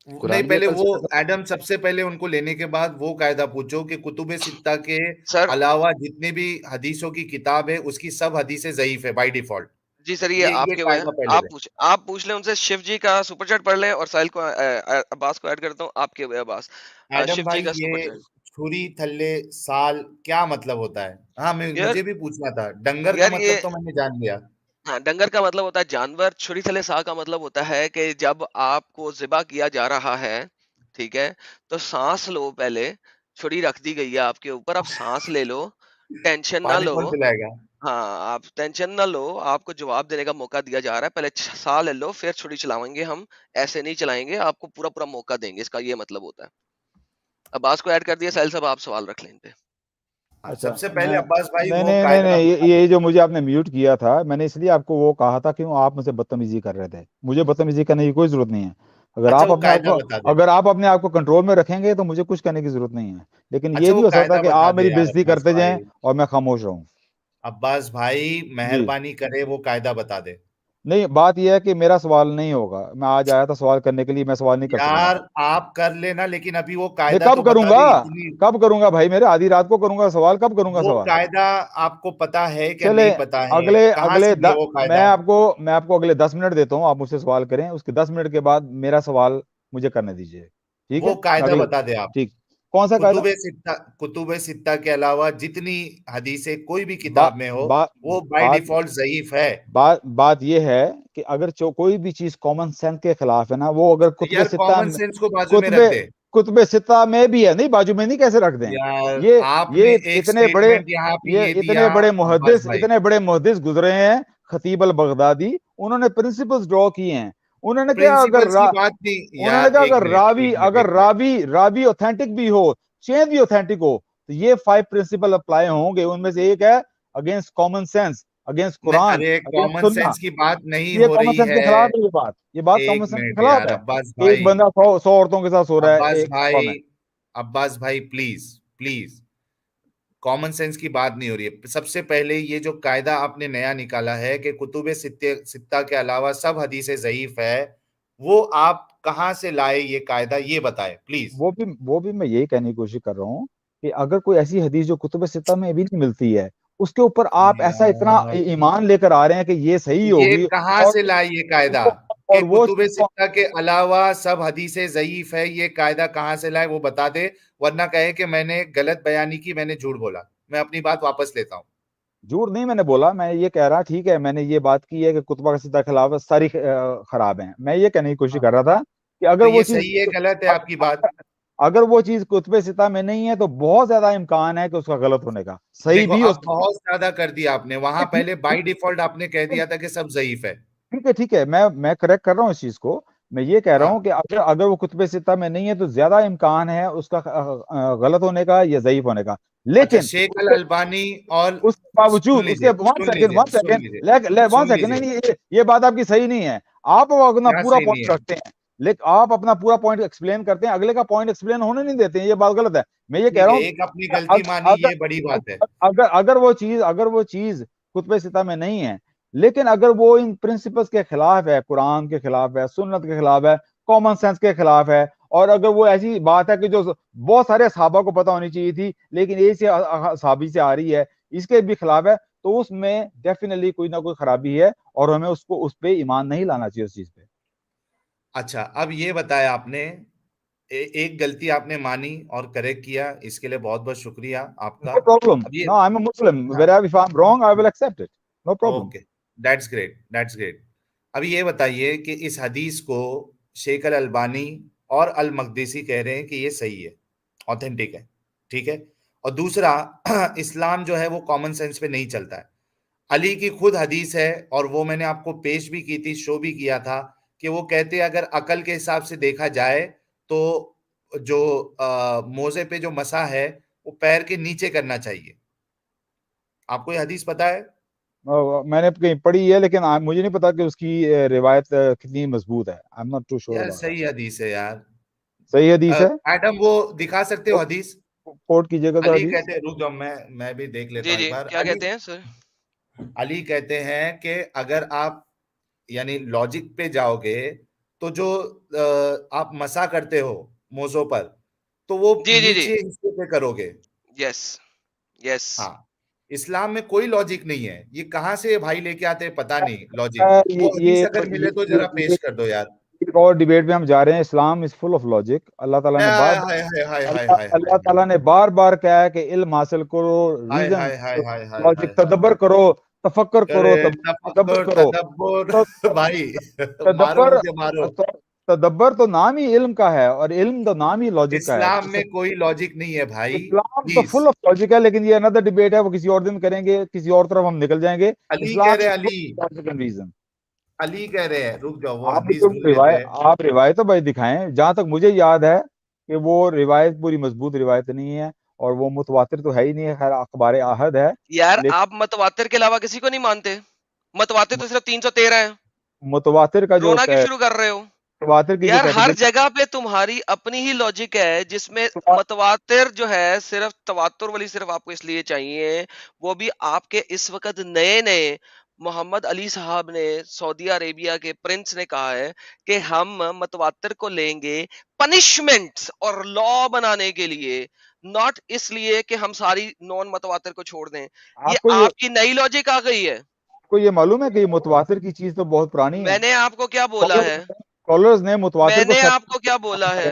نہیں، قرآن بھی پہلے عقل وہ سے ختم. ایڈم سب سے پہلے ان کو لینے کے بعد وہ قاعدہ پوچھو کہ کتب ستہ کے سر، علاوہ جتنی بھی حدیثوں کی کتاب ہے اس کی سب حدیثیں ضعیف ہے بائی ڈیفالٹ. جی سر، یہ آپ یہ کے وہ ہیں، قاعدہ پہلے دیں. آپ پوچھ لیں ان سے. شیو جی کا سپر چیٹ پڑھ لیں اور ساحل کو عباس کو ایڈ کرتا ہوں. آپ کے وہ عباس ایڈم شیو جی بھائی، کا سپر یہ چیٹ. چھری تھلے سال کیا مطلب ہوتا ہے؟ ہاں یار مجھے بھی پوچھنا تھا. ڈنگر کا یار یہ مطلب تو میں نے جان لیا. ہاں، ڈنگر کا مطلب ہوتا ہے جانور. چھری تھلے سا کا مطلب ہوتا ہے کہ جب آپ کو ذبح کیا جا رہا ہے، ٹھیک ہے، تو سانس لو. پہلے چھری رکھ دی گئی ہے آپ کے اوپر، اب سانس لے لو، ٹینشن نہ پانی لو. کون پلائے گا؟ ہاں، آپ ٹینشن نہ لو، آپ کو جواب دینے کا موقع دیا جا رہا ہے. پہلے سانس لے لو پھر چھری چلائیں گے. ہم ایسے نہیں چلائیں گے، آپ کو پورا پورا موقع دیں گے. اس کا یہ مطلب ہوتا ہے. عباس کو ایڈ کر دیا. ساحل صاحب آپ سوال رکھ لیں ان پہ. اچھا سب سے پہلے عباس بھائی نہیں وہ نہیں نہیں قاعدہ نہیں، بتا یہ دیں. جو مجھے آپ نے میوٹ کیا تھا، میں نے اس لیے آپ کو وہ کہا تھا کہ آپ مجھ سے بدتمیزی کر رہے تھے. مجھے بدتمیزی کرنے کی کوئی ضرورت نہیں ہے. اگر اچھا آپ وہ اپنے آپ قاعدہ کو بتا دیں. اگر آپ اپنے آپ کو کنٹرول میں رکھیں گے تو مجھے کچھ کرنے کی ضرورت نہیں ہے. لیکن یہ اچھا بھی وہ ہو سکتا ہے قاعدہ کہ بتا آپ دے میری یار بےزتی عباس کرتے جائیں بھائی. اور میں خاموش رہوں. عباس بھائی مہربانی کرے وہ قاعدہ بتا دے. نہیں، بات یہ ہے کہ میرا سوال نہیں ہوگا. میں آج آیا تھا سوال کرنے کے لیے، میں سوال نہیں کر سکوں یار گا. آپ کر لینا، لیکن ابھی وہ میں قاعدہ کب تو کروں بتا گا؟ دے. اتنی کب کروں گا بھائی؟ میرے آدھی رات کو کروں گا سوال. کب کروں گا وہ سوال؟ قاعدہ آپ کو پتا ہے کہ چلے نہیں پتا ہے؟ اگلے کہاں اگلے سے لیا وہ قاعدہ؟ میں آپ کو اگلے 10 منٹ دیتا ہوں. آپ مجھ سے سوال کریں، اس کے 10 منٹ کے بعد میرا سوال مجھے کرنے دیجیے. ٹھیک ہے؟ وہ قاعدہ اگلے بتا دے آپ. ٹھیک. کون سا قاعدہ؟ کتب ستہ کے علاوہ جتنی حدیثیں کوئی بھی با, کتاب میں ہو با, وہ بائی بات ڈیفالٹ ضعیف ہے. بات یہ ہے کہ اگر کوئی بھی چیز کامن سینس کے خلاف ہے نا، وہ اگر یار کامن سینس کو بازو میں رکھ دے. کتب ستہ میں بھی ہے. نہیں، بازو میں نہیں کیسے رکھ دیں؟ یار یہ آپ نے یہ ایک اتنے بڑے سٹیٹمنٹ یہاں پہ یہ دیا عباس بھائی. اتنے بڑے محدث گزرے ہیں. خطیب البغدادی، انہوں نے پرنسپلز ڈرا کیے ہیں. انہوں نے کیا پرنسپلز کی بات نہیں انہوں نے یار. کہا ایک منٹ اگر راوی اوتھینٹک بھی ہو، چین بھی اوتھینٹک ہو، تو یہ 5 پرنسپل اپلائی ہوں گے. ان میں سے ایک ہے اگینسٹ کامن سینس، اگینسٹ قرآن، ارے اگینسٹ کامن سننا. سینس کی بات نہیں یہ ہو کامن رہی سینس کے ہے. خلاف ہے. یہ بات کامن ایک سینس کے منٹ خلاف یار ہے. عباس ایک بھائی. بندہ 100 عورتوں کے ساتھ سو رہا ہے عباس ایک صبح میں. بھائی عباس بھائی پلیز پلیز، کامن سینس کی بات نہیں ہو رہی ہے. سب سے پہلے یہ جو قاعدہ آپ نے نیا نکالا ہے کہ کتب ستہ کے علاوہ سب حدیثیں ضعیف ہے، وہ آپ کہاں سے لائے یہ قاعدہ؟ یہ بتائے پلیز. وہ بھی میں یہی کہنے کی کوشش کر رہا ہوں کہ اگر کوئی ایسی حدیث جو کتب ستہ میں بھی نہیں ملتی ہے، اس کے اوپر آپ ایسا اتنا یار ایمان لے کر آ رہے ہیں کہ یہ صحیح یہ ہوگی. کہاں اور سے لائے یہ قاعدہ؟ اور وہ کتب ستہ کے علاوہ سب حدیثیں ضعیف ہے، یہ قاعدہ کہاں سے لائے وہ بتا دے، ورنہ کہے کہ میں نے غلط بیانی کی، میں نے جھوٹ بولا. میں اپنی بات واپس لیتا ہوں. جھوٹ نہیں میں نے بولا، میں یہ کہہ رہا ٹھیک ہے میں نے یہ بات کی ہے کہ کتبہ ستہ کے خلاف ساری خراب ہیں. میں یہ کہنے کی کوشش کر رہا تھا کہ تو اگر وہ یہ چیز صحیح ہے غلط ہے آپ کی بات؟ اگر وہ چیز کتب ستہ میں نہیں ہے تو بہت زیادہ امکان ہے کہ اس کا غلط ہونے کا. صحیح دیکھو بھی اب بہت زیادہ کر دیا آپ نے، وہاں پہلے بائی ڈیفالٹ آپ نے کہہ دیا تھا کہ سب ضعیف ہے. ٹھیک ہے میں کریکٹ کر رہا ہوں اس چیز کو. میں یہ کہہ رہا ہوں کہ اگر وہ کتب ستہ میں نہیں ہے تو زیادہ امکان ہے اس کا غلط ہونے کا یا ضعیف ہونے کا. اچھا لیکن شیخ الالبانی اور اس کے باوجود اس کے ون سیکنڈ یہ بات آپ کی صحیح نہیں ہے. آپ اپنا کیا پورا صحیح نہیں پوائنٹ ہے؟ رکھتے ہیں لیکن آپ اپنا پورا پوائنٹ ایکسپلین کرتے ہیں، اگلے کا پوائنٹ ایکسپلین ہونے نہیں دیتے ہیں. یہ بات غلط ہے. میں یہ کہہ ٹھیک رہا ہے، ہوں ایک اپنی غلطی مانی یہ بڑی بات ہے. اگر وہ چیز کتب ستہ میں نہیں ہے لیکن اگر وہ ان پرنسپلز کے خلاف ہے، قرآن کے خلاف ہے، سنت کے خلاف ہے، کامن سینس کے خلاف ہے، اور اگر وہ ایسی بات ہے کہ جو بہت سارے صحابہ کو پتہ ہونی چاہیے تھی لیکن یہ صحابی سے آ رہی ہے، اس کے بھی خلاف ہے، تو اس میں ڈیفینیٹلی کوئی نہ کوئی خرابی ہے اور ہمیں اس پہ ایمان نہیں لانا چاہیے اس چیز پہ. اچھا اب یہ بتایا آپ نے، ایک غلطی آپ نے مانی اور کریکٹ کیا، اس کے لیے بہت بہت شکریہ آپ کا. No problem. اب یہ No, I'm a Muslim. If I'm wrong, I will accept it. No problem. Okay, that's great, that's great. اب یہ بتائیے کہ اس حدیث کو شیخ الالبانی اور المقدسی کہہ رہے ہیں کہ یہ صحیح ہے، اوتھینٹک ہے، ٹھیک ہے. اور دوسرا اسلام جو ہے وہ کامن سینس پہ نہیں چلتا ہے. علی کی خود حدیث ہے اور وہ میں نے آپ کو پیش بھی کی تھی، شو بھی کیا تھا، کہ وہ کہتے ہیں اگر عقل کے حساب سے دیکھا جائے تو جو موزے پہ جو مسح ہے وہ پیر کے نیچے کرنا چاہیے. آپ کو یہ حدیث پتا ہے؟ میں نے کہیں پڑھی ہے لیکن مجھے نہیں پتا کہ اس کی روایت کتنی مضبوط ہے. I'm not too sure یار about that. صحیح حدیث ہے یار. صحیح حدیث ہے. ایڈم وہ دکھا سکتے ہو حدیث؟ کوٹ کیجئے گا تو علی حدیث. کہتے ہیں، رک جاؤ میں بھی دیکھ لیتا جی ہوں ایک جی بار. کیا کہتے ہیں سر؟ علی کہتے ہیں کہ اگر آپ یعنی لاجک پہ جاؤ گے تو جو آپ مسا کرتے ہو موزوں پر تو وہ جی جی جی نیچے حصے پہ کرو گے. یس یس. ہاں اسلام میں کوئی لاجک نہیں ہے. یہ کہاں سے بھائی لے کے آتے پتہ نہیں لاجک. وہ حدیث اگر ملے تو ذرا پیش کر دو یار. ایک اور ڈیبیٹ میں ہم جا رہے ہیں. اسلام از فل آف لاجک. اللہ تعالیٰ نے بار بار کہا ہے کہ علم حاصل کرو، ریزن لاجک تدبر کرو، تفکر کرو، تدبر کرو. بھائی مارو مجھے مارو. تدبر تو نام ہی علم کا ہے اور علم تو نام ہی لاجک کا ہے. اسلام میں کوئی لاجک نہیں ہے بھائی. اسلام تو فل آف لاجک ہے لیکن یہ اندر ڈیبیٹ ہے، وہ کسی اور دن کریں گے، کسی اور طرف ہم نکل جائیں گے. علی کہہ رہے علی کہہ رہے ہیں، رک جاؤ وہ حدیث بھول لیتے ہیں. آپ روایتوں بھائی دکھائیں. جہاں تک مجھے یاد ہے کہ وہ روایت پوری مضبوط روایت نہیں ہے اور وہ متواتر تو ہے ہی نہیں ہے. خیر اخبار احد ہے یار. آپ متواتر کے علاوہ کسی کو نہیں مانتے؟ متواتر تو صرف 313 ہیں. متواتر کا جو رونا کیوں شروع کر رہے ہو متواتر کی یار؟ ہر جگہ پہ تمہاری اپنی ہی لاجک ہے جس میں متواتر جو ہے صرف تواتر والی صرف آپ کو اس لیے چاہیے، وہ بھی آپ کے اس وقت نئے محمد علی صاحب نے سعودی عربیہ کے پرنس نے کہا ہے کہ ہم متواتر کو لیں گے پنشمنٹ اور لا بنانے کے لیے، ناٹ اس لیے کہ ہم ساری نان متواتر کو چھوڑ دیں. یہ آپ کی نئی لاجک آ گئی ہے. کو یہ معلوم ہے کہ یہ متواتر کی چیز تو بہت پرانی ہے. میں نے آپ کو کیا بولا ہے؟ اسکالرز نے متواتر میں نے آپ کو کیا بولا ہے؟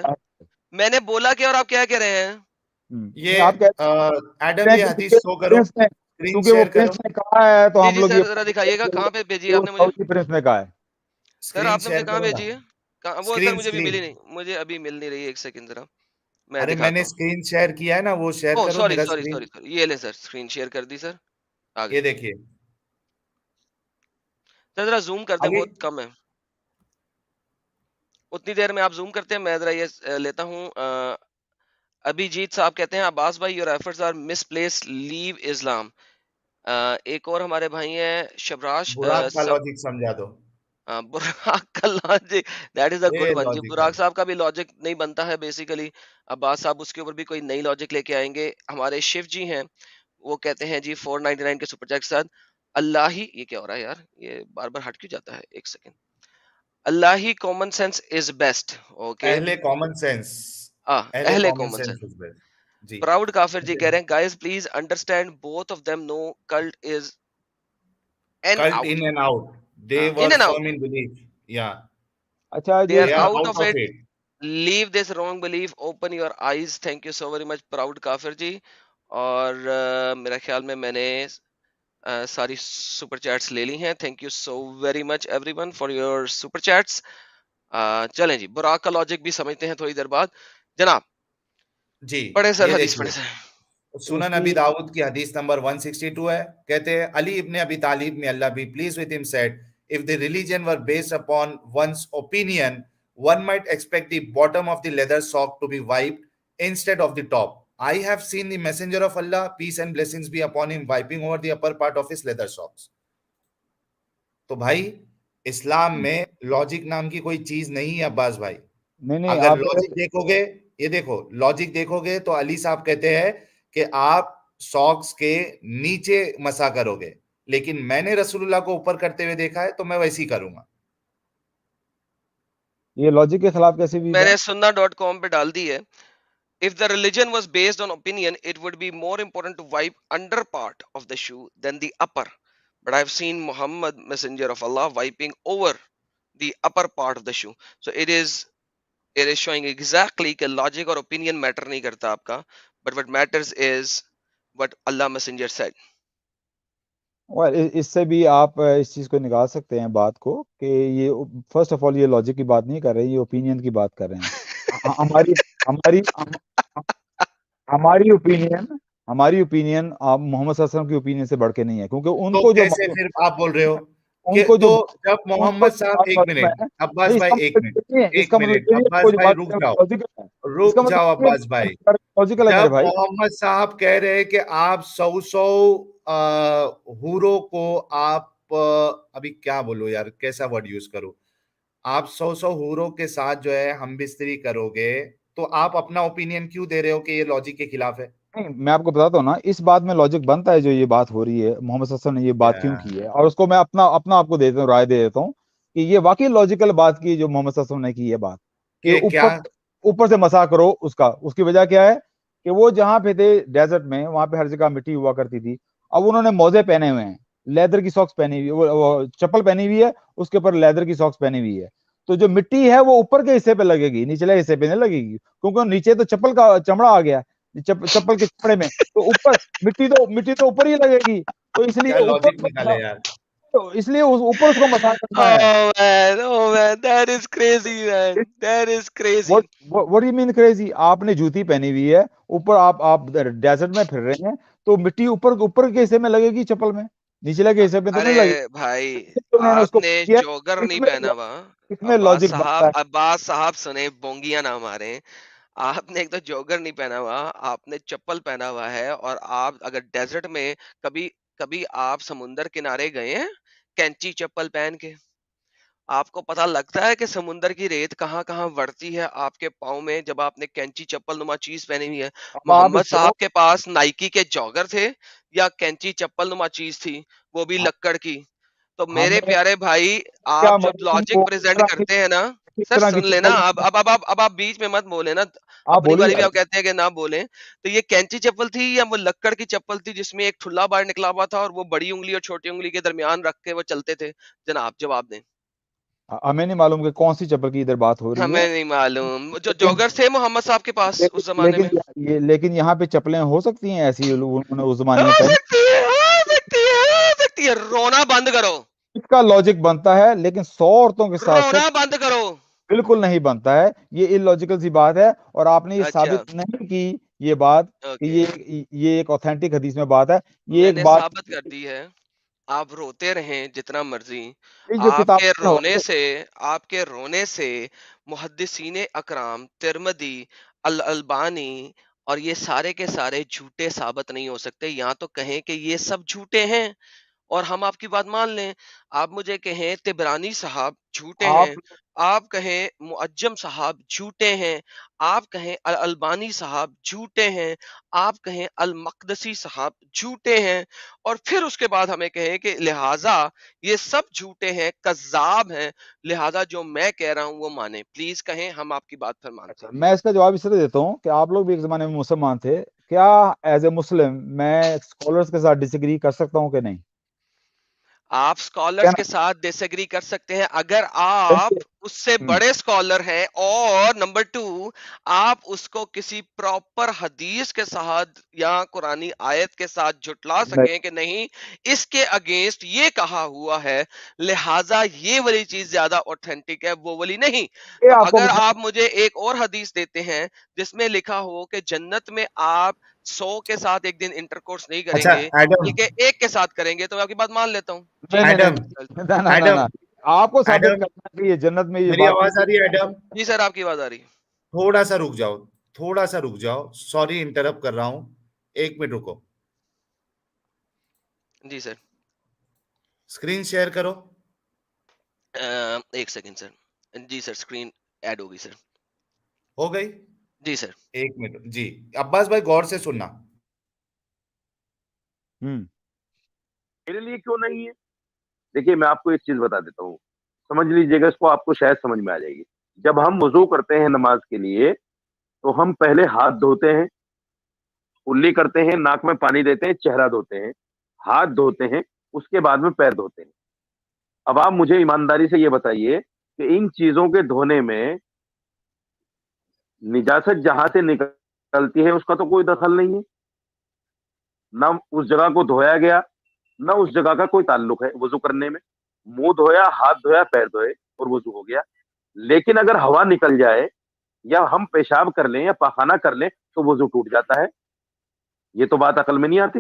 میں نے بولا کہ اور آپ کیا کہہ رہے ہیں؟ یہ ایڈم یہ حدیث شو کرو، اسکرین شیئر کرو. کہا ہے تو ہم لوگ سر ذرا دکھائیے گا کہاں پہ بھیجی آپ نے مجھے؟ پرنس نے کہا ہے. سر آپ نے مجھے کہاں بھیجی ہے؟ وہ سر مجھے ابھی ملی نہیں، مجھے ابھی مل نہیں رہی. ایک سیکنڈ ذرا میں ارے دکھاتا میں نے اسکرین شیئر کیا ہے نا، وہ شیئر ہوں. کرو میرا اسکرین. سوری یہ لیں سر، اسکرین شیئر کر دی سر. آگے یہ دیکھیے سر ذرا زوم کر دیں، بہت کم ہے. اتنی دیر میں آپ زوم کرتے ہیں، میں ذرا یہ لیتا ہوں. ابھی جیت صاحب کہتے ہیں عباس بھائی your efforts are misplaced, leave Islam. ایک اور ہمارے بھائی ہیں شبراش. براق کا لاجک سمجھا دو. براق کا logic, that is a good one جی. براق صاحب کا بھی لاجک نہیں بنتا ہے بیسیکلی. عباس صاحب اس کے اوپر بھی کوئی نئی لاجک لے کے آئیں گے. ہمارے شیف جی ہیں، وہ کہتے ہیں جی 499 کے سپر چیٹ کے ساتھ، اللہ ہی یہ کیا ہو رہا ہے یار، یہ بار بار ہٹ کیوں جاتا ہے؟ ایک second. Allah he common sense is best. Okay, اہل کامن سینس، اہل کامن سینس. پراؤڈ کافر جی کہہ رہے ہیں guys please understand both of them know cult is cult in and out. They were firm in belief. Yeah. اچھا They جو are they are out out of of it. it. Leave this wrong belief, open your eyes. Thank you so very much, proud کافر جی. اور میرا خیال میں نے ساری super chats لے لی ہیں. Thank you so very much every one for your super chats. چلیں جی، براق کا لاجک بھی سمجھتے ہیں تھوڑی دیر بعد. جناب جی پڑھیں سر، یہ حدیث دیکھیے پڑھیں سر. سنن ابی داؤد کی حدیث نمبر 162 ہے. کہتے ہیں علی ابن ابی طالب میں اللہ be pleased with him said, if the religion were based upon one's opinion, one might expect the bottom of the leather sock to be wiped instead of the top. I have seen the messenger of Allah, peace and blessings be upon him, wiping over the upper part of his leather socks. تو بھائی اسلام میں logic نام کی کوئی چیز نہیں ہے عباس بھائی. نہیں اگر آپ لاجک دیکھو گے، یہ دیکھو لاجک دیکھو گے تو علی صاحب کہتے ہیں کہ آپ ساکس کے نیچے مسا کرو گے، لیکن میں نے رسول اللہ کو اوپر کرتے ہوئے دیکھا ہے تو میں ویسی کروں گا. یہ لاجک کے خلاف کیسے بھی میں نے sunna.com پہ ڈال دی ہے. If the religion was based on opinion, it would be more important to wipe under part of the shoe than the upper. But I've seen Muhammad, messenger of Allah, wiping over the upper part of the shoe. So it is showing exactly کہ logic اور opinion matter نہیں کرتا آپ کا, but what matters is what Allah messenger said. اس سے بھی آپ اس چیز کو نکال سکتے ہیں بات کو کہ یہ فرسٹ آف آل یہ لاجک کی بات نہیں کر رہے ہیں، یہ اوپینین کی بات کر رہے ہیں. ہماری ہماری ہماری اوپینین آپ محمد صلی اللہ علیہ وسلم کی اوپینین سے بڑھ کے نہیں ہے، کیونکہ ان تو کو جو کیسے پھر آپ بول رہے ہو ان کہ کو جو تو جب محمد صاحب ایک منٹ عباس بھائی ایک منٹ عباس بھائی رک جاؤ عباس بھائی. لاجیکل ہے میرے جب بھائی. محمد صاحب کہہ رہے کہ آپ 100 حوروں کو آپ ابھی کیا بولو یار، کیسا ورڈ یوز کرو، آپ 100 حوروں کے ساتھ جو ہے ہم بستری کرو گے، تو آپ اپنا اوپینین کیوں دے رہے ہو کہ یہ لاجک کے خلاف ہے؟ نہیں، میں آپ کو بتاتا ہوں نا، اس بات میں لاجک بنتا ہے جو یہ بات ہو رہی ہے محمد صلی اللہ علیہ وسلم نے یہ بات کیوں کی ہے، اور اس کو میں اپنا آپ کو دیتا ہوں، رائے دے دیتا ہوں کہ یہ واقعی لاجیکل بات کی جو محمد صلی اللہ علیہ وسلم نے کی ہے بات کہ کیا اوپر سے مسا کرو. اس کی وجہ کیا ہے کہ وہ جہاں پہ تھے ڈیزرٹ میں، وہاں پہ ہر جگہ مٹی ہوا کرتی تھی. اب انہوں نے موزے پہنے ہوئے ہیں، لیدر کی ساکس پہنی ہوئی، وہ چپل پہنی ہوئی ہے، اس کے اوپر لیدر کی ساکس پہنی ہوئی ہے. تو جو مٹی ہے وہ اوپر کے حصے پہ لگے گی، نیچلے حصے پہ نہیں لگے گی، کیونکہ نیچے تو چپل کا چمڑا آ گیا چپل کے چمڑے میں، تو اوپر مٹی تو اوپر ہی لگے گی. تو اس لیے کیا لاجک نکالے یار. اوپر اس کو مسا کرنا ہے. Oh man, that is crazy, man. That is crazy. What do you mean crazy? آپ نے جوتی پہنی ہوئی ہے، اوپر آپ ڈیزرٹ میں پھر رہے ہیں، تو مٹی اوپر کے حصے میں لگے گی چپل میں، نچلے کے حصے میں تو نہیں لگے ارے بھائی، گی. انہوں نے اس آپ کو نے کیا، جوگر نہیں اس پہنا ہوا. میں لاجک بنتا ہے. عباس صاحب سنے، بونگیاں نہ مارے. آپ نے ایک تو جوگر نہیں پہنا ہوا، آپ نے چپل پہنا ہوا ہے. اور آپ اگر ڈیزرٹ میں کبھی آپ سمندر کنارے گئے ہیں کینچی چپل پہن کے؟ آپ کو پتا لگتا ہے کہ سمندر کی ریت کہاں کہاں وڑتی ہے آپ کے پاؤں میں جب آپ نے کینچی چپل نما چیز پہنی ہوئی ہے؟ اب آپ محمد اس کو صاحب کے پاس نائکی کے جوگر تھے یا کینچی چپل نما چیز تھی، وہ بھی لکڑ کی؟ تو میرے ہمیں پیارے بھائی، کیا آپ جب معلوم لاجک وہ پریزنٹ کرتے ہیں نا، کس سر طرح کی سن لینا، چپل. اب آپ بیچ میں مت بولیں نا، آپ اپنی باری بولیے. بھی آپ کہتے ہیں کہ نہ بولیں. تو یہ کینچی چپل تھی یا وہ لکڑ کی چپل تھی جس میں ایک ٹھلا باہر نکلا ہوا تھا اور وہ بڑی انگلی اور چھوٹی انگلی کے درمیان رکھ کے وہ چلتے تھے؟ جناب جواب دیں. ہمیں نہیں معلوم کہ کون سی چپل کی ادھر بات ہو رہی ہے، ہمیں نہیں معلوم. جو جوگر تھے محمد صاحب کے پاس اس زمانے میں. لیکن یہاں پہ چپلیں ہو سکتی ہیں ایسی انہوں نے اس زمانے میں ہو پہنی. سکتی ہے، ہو سکتی ہے، ہو سکتی ہے. رونا بند کرو، اس کا لاجک بنتا ہے، لیکن 100 عورتوں کے ساتھ رونا بند کرو. بالکل نہیں بنتا ہے. یہ illogical سی بات ہے، اور آپ نے یہ اچھا، ثابت نہیں کی یہ بات کہ اوکے، یہ ایک اوتھینٹک حدیث میں بات ہے. یہ میں ایک نے بات ثابت کر دی ہے. آپ روتے رہیں جتنا مرضی. جو آپ کتاب کے میں رونے سے محدثین اکرام، ترمذی، الالبانی اور یہ سارے کے سارے جھوٹے ثابت نہیں ہو سکتے. یہاں تو کہیں کہ یہ سب جھوٹے ہیں اور ہم آپ کی بات مان لیں. آپ مجھے کہیں طبرانی صاحب جھوٹے ہیں، آپ آپ کہیں معجم صاحب جھوٹے ہیں، آپ کہیں الالبانی صاحب جھوٹے ہیں، آپ کہیں المقدسی صاحب جھوٹے ہیں، اور پھر اس کے بعد ہمیں کہیں کہ لہٰذا یہ سب جھوٹے ہیں، کذاب ہیں، لہٰذا جو میں کہہ رہا ہوں وہ مانیں. پلیز کہیں، ہم آپ کی بات پر مانتے ہیں. میں اس کا جواب اس طرح دیتا ہوں کہ آپ لوگ بھی ایک زمانے میں مسلمان تھے. کیا ایز اے مسلم میں اسکالرس کے ساتھ ڈس ایگری کر سکتا ہوں کہ نہیں؟ آپ اسکالرس کے ساتھ ڈس ایگری کر سکتے ہیں اگر آپ اس سے بڑے اسکالر ہیں، اور نمبر 2 آپ اس کو کسی پراپر حدیث کے ساتھ یا قرآنی آیت کے ساتھ جھٹلا سکیں کہ نہیں اس کے اگینسٹ یہ کہا ہوا ہے، لہٰذا یہ والی چیز زیادہ اوتھینٹک ہے، وہ والی نہیں. یہ تو آپ کو اگر آپ مجھے ایک اور حدیث دیتے ہیں جس میں لکھا ہو کہ جنت میں آپ 100 کے ساتھ ایک دن انٹرکورس نہیں کریں اچھا گے ایڈم، بلکہ ایک کے ساتھ کریں گے، تو میں آپ کی بات مان لیتا ہوں. جی نہیں نہیں ایڈم، نہیں نہ نہ ایڈم، نہ، آپ کو ثابت ایڈم، کرنا ہے کہ یہ جنت میں یہ میری بات آواز آ رہی ہے ایڈم؟ جی سر، آپ کی آواز آ رہی ہے. تھوڑا سا رک جاؤ، تھوڑا سا رک جاؤ، سوری انٹرپٹ کر رہا ہوں، 1 منٹ رکو. جی سر. اسکرین شیئر کرو. ایک سیکنڈ سر. جی سر، اسکرین ایڈ ہوگی سر. ہو گئی؟ جی سر. 1 منٹ. جی عباس بھائی غور سے سننا. میرے لیے کیوں نہیں ہے؟ دیکھیے میں آپ کو ایک چیز بتا دیتا ہوں، سمجھ لیجئے گا اس کو، آپ کو شاید سمجھ میں آ جائے گی. جب ہم وضو کرتے ہیں نماز کے لیے تو ہم پہلے ہاتھ دھوتے ہیں، کلی کرتے ہیں، ناک میں پانی دیتے ہیں، چہرہ دھوتے ہیں، ہاتھ دھوتے ہیں، اس کے بعد میں پیر دھوتے ہیں. اب آپ مجھے ایمانداری سے یہ بتائیے کہ ان چیزوں کے دھونے میں نجاست جہاں سے نکلتی ہے اس کا تو کوئی دخل نہیں ہے، نہ اس جگہ کو دھویا گیا نہ اس جگہ کا کوئی تعلق ہے وضو کرنے میں. منہ دھویا، ہاتھ دھویا، پیر دھوئے اور وضو ہو گیا. لیکن اگر ہوا نکل جائے یا ہم پیشاب کر لیں یا پاخانہ کر لیں تو وضو ٹوٹ جاتا ہے. یہ تو بات عقل میں نہیں آتی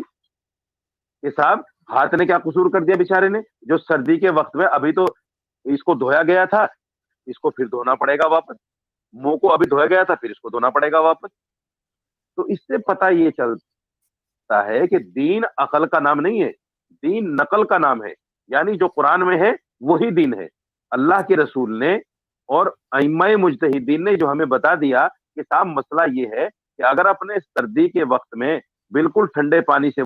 کہ صاحب ہاتھ نے کیا قصور کر دیا بیچارے نے، جو سردی کے وقت میں ابھی تو اس کو دھویا گیا تھا، اس کو پھر دھونا پڑے گا واپس. منہ کو ابھی دھویا گیا تھا، پھر اس کو دھونا پڑے گا واپس. تو اس سے پتہ یہ چلتا ہے کہ دین عقل کا نام نہیں ہے، دین نقل کا نام ہے. یعنی جو قرآن میں ہے وہی دین ہے. اللہ کے رسول نے اور ائمہ مجتہدین نے جو ہمیں بتا دیا کہ صاحب مسئلہ یہ ہے کہ اگر اپنے سردی کے وقت میں بالکل ٹھنڈے پانی سے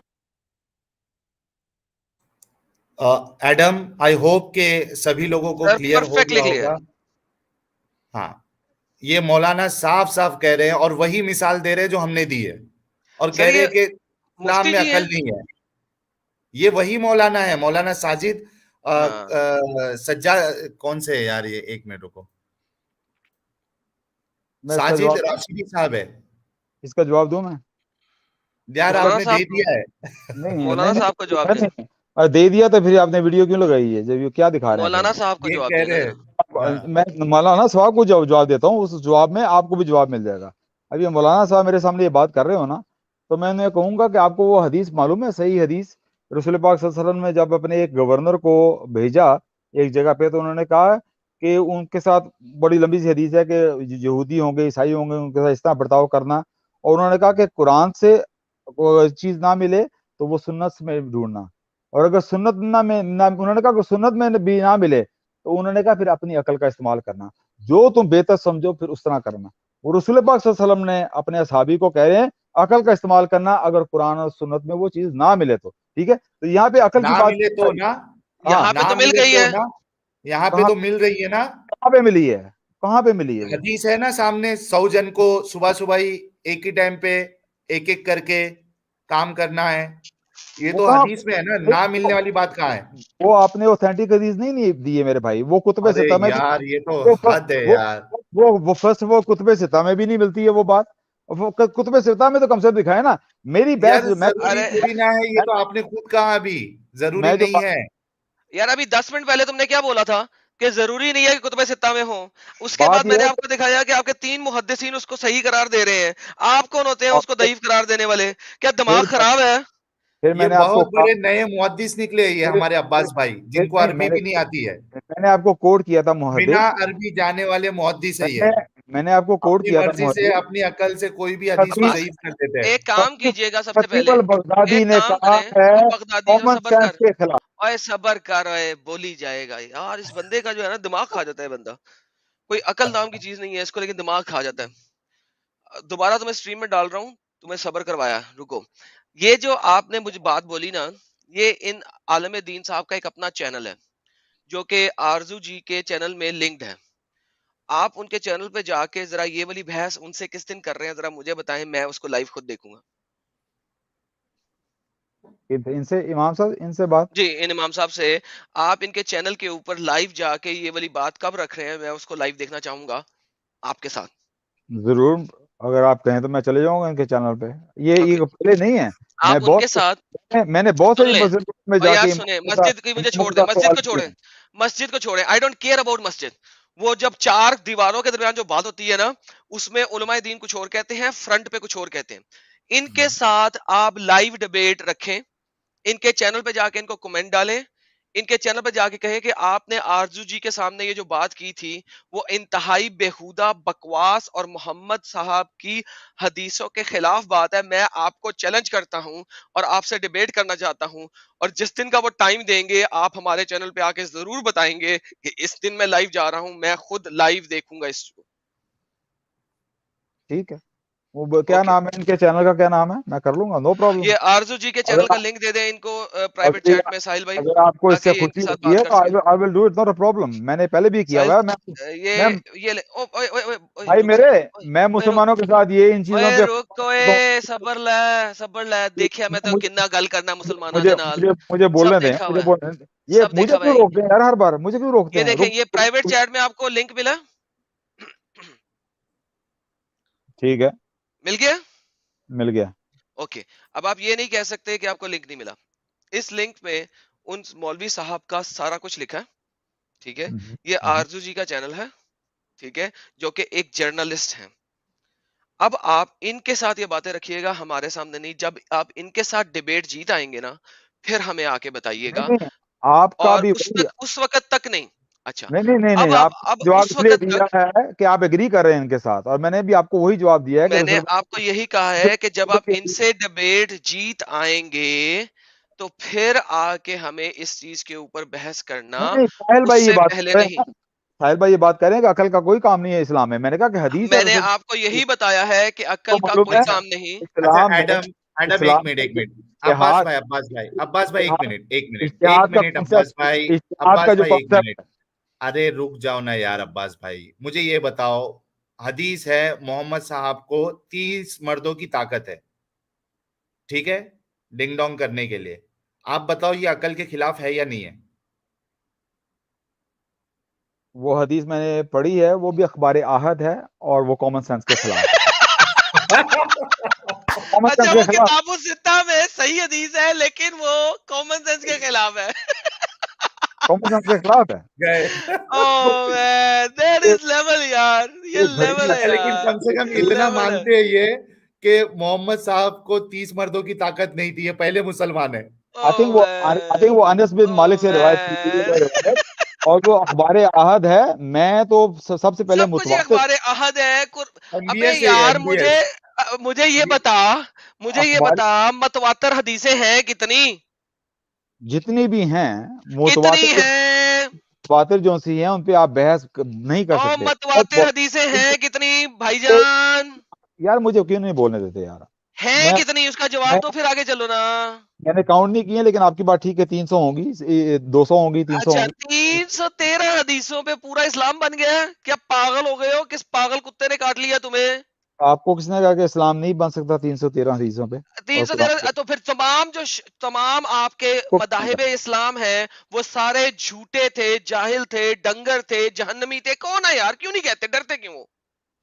ایڈم آئی ہوپ کہ سبھی لوگوں کو سر کلیئر ہو پرفیکٹلی گیا کلیئر. ہوگا. ہاں، یہ مولانا صاف صاف کہہ رہے ہیں اور وہی مثال دے رہے ہیں جو ہم نے دی ہے، اور سر کہہ رہے یہ ہیں کہ اسلام مفتی میں جی عقل ہیں. نہیں ہے. یہ وہی مولانا ہے، مولانا ساجد ہاں سجا کون سے ہے یار، یہ 1 منٹ رکو، میں اس کا ساجد جواب راشدی صاحب ہے اس کا جواب دوں میں؟ یار، آپ مولانا نے صاحب دے دیا ہے. نہیں نہیں مولانا صاحب کو جواب دیں. نہیں، اور دے دیا تو پھر آپ نے ویڈیو کیوں لگائی ہے؟ جب یہ کیا دکھا رہے ہیں مولانا پھر؟ صاحب کو یہ جواب کہہ دیں نا رہے ذرا. ہاں. میں مولانا صاحب کو جواب دیتا ہوں، اس جواب میں آپ کو بھی جواب مل جائے گا. اب یہ مولانا صاحب میرے سامنے یہ بات کر رہے ہو نا، تو میں انہیں کہوں گا کہ آپ کو وہ حدیث معلوم ہے، صحیح حدیث رسول پاک صلی اللہ علیہ وسلم نے جب اپنے ایک گورنر کو بھیجا ایک جگہ پہ، تو انہوں نے کہا کہ ان کے ساتھ بڑی لمبی سی حدیث ہے کہ یہودی ہوں گے، عیسائی ہوں گے، ان کے ساتھ اس طرح برتاؤ کرنا. اور انہوں نے کہا کہ قرآن سے کوئی چیز نہ ملے تو وہ سنت میں ڈھونڈنا، اور اگر سنت انہوں نے کہا کہ سنت میں بھی نہ ملے تو انہوں نے کہا پھر اپنی عقل کا استعمال کرنا، جو تم بہتر سمجھو پھر اس طرح کرنا. وہ رسول پاک صلی اللہ علیہ وسلم نے اپنے اصحابی کو کہہ رہے ہیں عقل کا استعمال کرنا، اگر قرآن اور سنت میں وہ چیز نہ ملے تو ٹھیک ہے. تو یہاں پہ عقل کی نہ بات ملے تو نا، ہاں، یہاں پہ نہ تو مل ملے گئی تو ہے. نا، یہاں پہ کہاں تو مل رہی ہے نا. کہاں پہ ملی ہے؟ کہاں پہ ملی ہے وہ؟ حدیث ہے نا سامنے، 100 جن کو صبح صبح ہی ایک ہی ٹائم پہ ایک ایک کر کے کام کرنا ہے. یہ وہ تو کہاں حدیث میں ہے نا، نہ ملنے والی بات کہاں ہے؟ وہ آپ نے اوتھینٹک حدیث نہیں دی ہے میرے بھائی، وہ کتب ارے ستہ میں بھی یار یہ تو وہ حد ہے یار. وہ کتب ستہ میں بھی نہیں ملتی ہے وہ بات. وہ کتب ستہ میں تو کم سے کم دکھائے نا. میری یار بحث ضروری ارے تھوڑی نہ ہے، یہ تو آپ نے خود کہا ابھی ضروری میں جو نہیں ہے. یار ابھی 10 منٹ پہلے تم نے کیا بولا تھا کہ ضروری نہیں ہے کہ کتب ستہ میں ہوں. اس کے بعد بات میں یہ نے ہے آپ کو دکھایا کہ آپ کے 3 محدثین اس کو صحیح قرار دے رہے ہیں. آپ کون ہوتے ہیں اس کو ضعیف قرار دینے والے؟ کیا دماغ خراب ہے؟ پھر میں یہ نے آپ کو بہت بڑے نئے محدث نکلے یہ ہمارے عباس بھائی، جن کو عربی بھی نہیں آتی ہے. میں نے آپ کو کوٹ کیا تھا بنا محدث، عربی جانے والے محدث ہے یہ. میں نے آپ کو کوٹ اپنی کیا تھا مرضی سے محدث. اپنی عقل سے کوئی بھی حدیث کو ضعیف کر دیتے ہیں. ایک کام کیجئے گا، سب سے خطیب پہلے البغدادی ایک نے کام کہا کریں. ہے وہ بغدادی جو کامن صبر سینس کر، کے خلاف. اوے صبر کر، اوے بولی جائے گا. یار اس بندے کا جو ہے نا دماغ کھا جاتا ہے بندہ. کوئی عقل نام کی چیز نہیں ہے اس کو، لیکن دماغ کھا جاتا ہے. دوبارہ تمہیں اسٹریم میں ڈال رہا ہوں، تمہیں صبر کروایا. رکو، یہ جو آپ نے مجھے بات بولی نا، یہ ان عالم دین صاحب کا ایک اپنا چینل ہے جو کہ آرزو جی کے چینل میں لنکڈ ہے. آپ ان کے چینل پہ جا کے ذرا یہ والی بحث ان سے کس دن کر رہے ہیں ذرا مجھے بتائیں، میں اس کو لائیو خود دیکھوں گا. ان سے امام صاحب ان سے بات جی ان امام صاحب سے آپ ان کے چینل کے اوپر لائیو جا کے یہ والی بات کب رکھ رہے ہیں؟ میں اس کو لائیو دیکھنا چاہوں گا آپ کے ساتھ. ضرور، اگر آپ کہیں تو میں چلے جاؤں گا ان کے چینل پہ. اوکے یہ پہلے نہیں ہے، میں آپ ان کے ساتھ میں نے بہت سن ساری لیں مسجد میں اور جا یار کے سنیں، مسجد کی مجھے چھوڑ دیں، مسجد کو چھوڑیں، مسجد کو چھوڑیں. آئی ڈونٹ کیئر اباؤٹ مسجد. وہ جب چار دیواروں کے درمیان جو بات ہوتی ہے نا، اس میں علماء دین کچھ اور کہتے ہیں، فرنٹ پہ کچھ اور کہتے ہیں. ان کے ساتھ آپ لائیو ڈیبیٹ رکھیں، ان کے چینل پہ جا کے ان کو کمنٹ ڈالیں، ان کے چینل پہ جا کے کہیں کہ آپ نے آرزو جی کے سامنے یہ جو بات کی تھی وہ انتہائی بےہودہ بکواس اور محمد صاحب کی حدیثوں کے خلاف بات ہے. میں آپ کو چیلنج کرتا ہوں اور آپ سے ڈیبیٹ کرنا چاہتا ہوں، اور جس دن کا وہ ٹائم دیں گے آپ ہمارے چینل پہ آ کے ضرور بتائیں گے کہ اس دن میں لائیو جا رہا ہوں، میں خود لائیو دیکھوں گا اس کو. ٹھیک ہے. وہ کیا اوکے، نام ہے ان کے چینل کا، کیا نام ہے؟ میں کر لوں گا، نو پرابلم. یہ آرزو جی کے چینل کا لنک دے دیں ان کو پرائیویٹ چیٹ میں ساحل بھائی، اگر آپ کو اس تاکہ سے یہ ان کے خوشی ساتھ ہوتی بات ہے کر تو سکیں. I will do it, not a problem. میں نے پہلے بھی کیا ساحل ہوا ہے. میں یہ لے اوئے اوئے اوئے اوئے بھائی رک جا، میرے، اوئے میں اوئے رک، مسلمانوں کے ساتھ یہ ان چیزوں اوئے پہ رک، اوئے صبر لے صبر لے. دیکھیا میں تو کنا گل کرنا مسلمانوں دے نال، مجھے بولنے سب دیں، دیکھا مجھے ہوا ہے، بولنے دیں. یہ سب مجھے دیکھا ہوا کیوں ہے. روکتے ہیں یار؟ ہر بار مجھے کیوں روکتے یہ ہیں؟ دیکھیں یہ پرائیویٹ چیٹ میں آپ کو لنک ملا، ٹھیک ہے، مل گیا. مل گیا. اوکے، اب آپ یہ نہیں کہہ سکتے کہ آپ کو لنک نہیں ملا. اس لنک میں ان مولوی صاحب کا سارا کچھ لکھا ہے، ٹھیک ہے. یہ آرزو جی کا چینل ہے، ٹھیک ہے، جو کہ ایک جرنلسٹ ہیں. اب آپ ان کے ساتھ یہ باتیں رکھیے گا، ہمارے سامنے نہیں. جب آپ ان کے ساتھ ڈیبیٹ جیت آئیں گے نا، پھر ہمیں آ کے بتائیے گا، نہیں، آپ کا اور بھی اس وقت تک نہیں. اچھا، نہیں، اب آپ جواب اس اس لیے وقت دیا تک ہے کہ آپ ایگری کر رہے ہیں ان کے ساتھ، اور میں نے بھی آپ کو وہی جواب دیا ہے کہ میں نے رسول آپ کو یہی کہا ہے کہ جب آپ ان سے ڈیبیٹ جیت آئیں گے تو پھر آ کے ہمیں اس چیز کے اوپر بحث کرنا، نہیں، ساحل اس بھائی یہ سے بات پہلے کر رہے نہیں. ہیں، ساحل بھائی یہ بات کریں کہ عقل کا کوئی کام نہیں ہے اسلام میں. میں نے کہا کہ حدیث ہے میں نے رسول آپ کو یہی بتایا ہے کہ کو عقل کا معلوم کوئی ہے کام نہیں. اچھا اسلام میں ایڈم اسلام ایک منٹ اتحاد عباس بھائی اتحاد کا عباس کانسیپٹ، اتحاد کا بھائی جو ایک منٹ. کانسیپٹ. ارے رک جاؤ نا یار عباس بھائی، مجھے یہ بتاؤ، حدیث ہے محمد صاحب کو 30 مردوں کی طاقت ہے، ٹھیک ہے، ڈنگ ڈونگ کرنے کے لیے. آپ بتاؤ یہ عقل کے خلاف ہے یا نہیں ہے؟ وہ حدیث میں نے پڑھی ہے، وہ بھی اخبار احد ہے اور وہ کامن سینس کے خلاف ہے. کامن اچھا، سینس کے وہ خلاف. کتاب الستہ میں صحیح حدیث ہے لیکن وہ کامن سینس کے خلاف ہے. کامن سینس کے خلاف ہے. گئے. اوہ مین، دیٹ از لیول یار، یہ لیول ہے اچھا لیکن یار، کم سے کم یہ اتنا لیول ہے. مانتے ہیں یہ کہ محمد صاحب کو 30 مردوں کی طاقت نہیں تھی، یہ پہلے مسلمان ہے. اوہ مین، وہ انس بن مالک اوہ سے روایت کی گئی ہے مین، روایت، اور وہ اخبار احد ہے. میں تو سب سے پہلے سب کچھ متواتر اخبار احد ہے. ابے MBS ہے یار MBS. مجھے یہ اخبار بتا متواتر حدیثیں ہیں کتنی؟ جتنی بھی ہیں کتنی متواتر ہیں؟ متواتر جو سی ہیں ان پہ آپ بحث نہیں کر اور سکتے. متواتر حدیثیں ہیں کتنی بھائی جان؟ یار مجھے کیوں نہیں بولنے دیتے یار؟ ہیں میں کتنی؟ اس کا جواب تو پھر آگے چلو نا. میں نے کاؤنٹ نہیں کیے، لیکن آپ کی بات ٹھیک ہے، 300 ہوں گی، 200 ہوں گی، 300 اچھا، ہوں گی. 313 حدیثوں پہ پورا اسلام بن گیا؟ کیا پاگل ہو گئے ہو؟ کس پاگل کتے نے کاٹ لیا تمہیں؟ آپ کو کس نے کہا کہ اسلام نہیں بن سکتا 313 حدیثوں پہ اور قرآن 313 تو پھر تمام آپ کے پہ؟ مذاہب اسلام ہیں وہ سارے جھوٹے تھے، جاہل تھے، ڈنگر تھے، جہنمی تھے. کون ہے یار؟ کیوں نہیں کہتے؟ ڈرتے کیوں ہو؟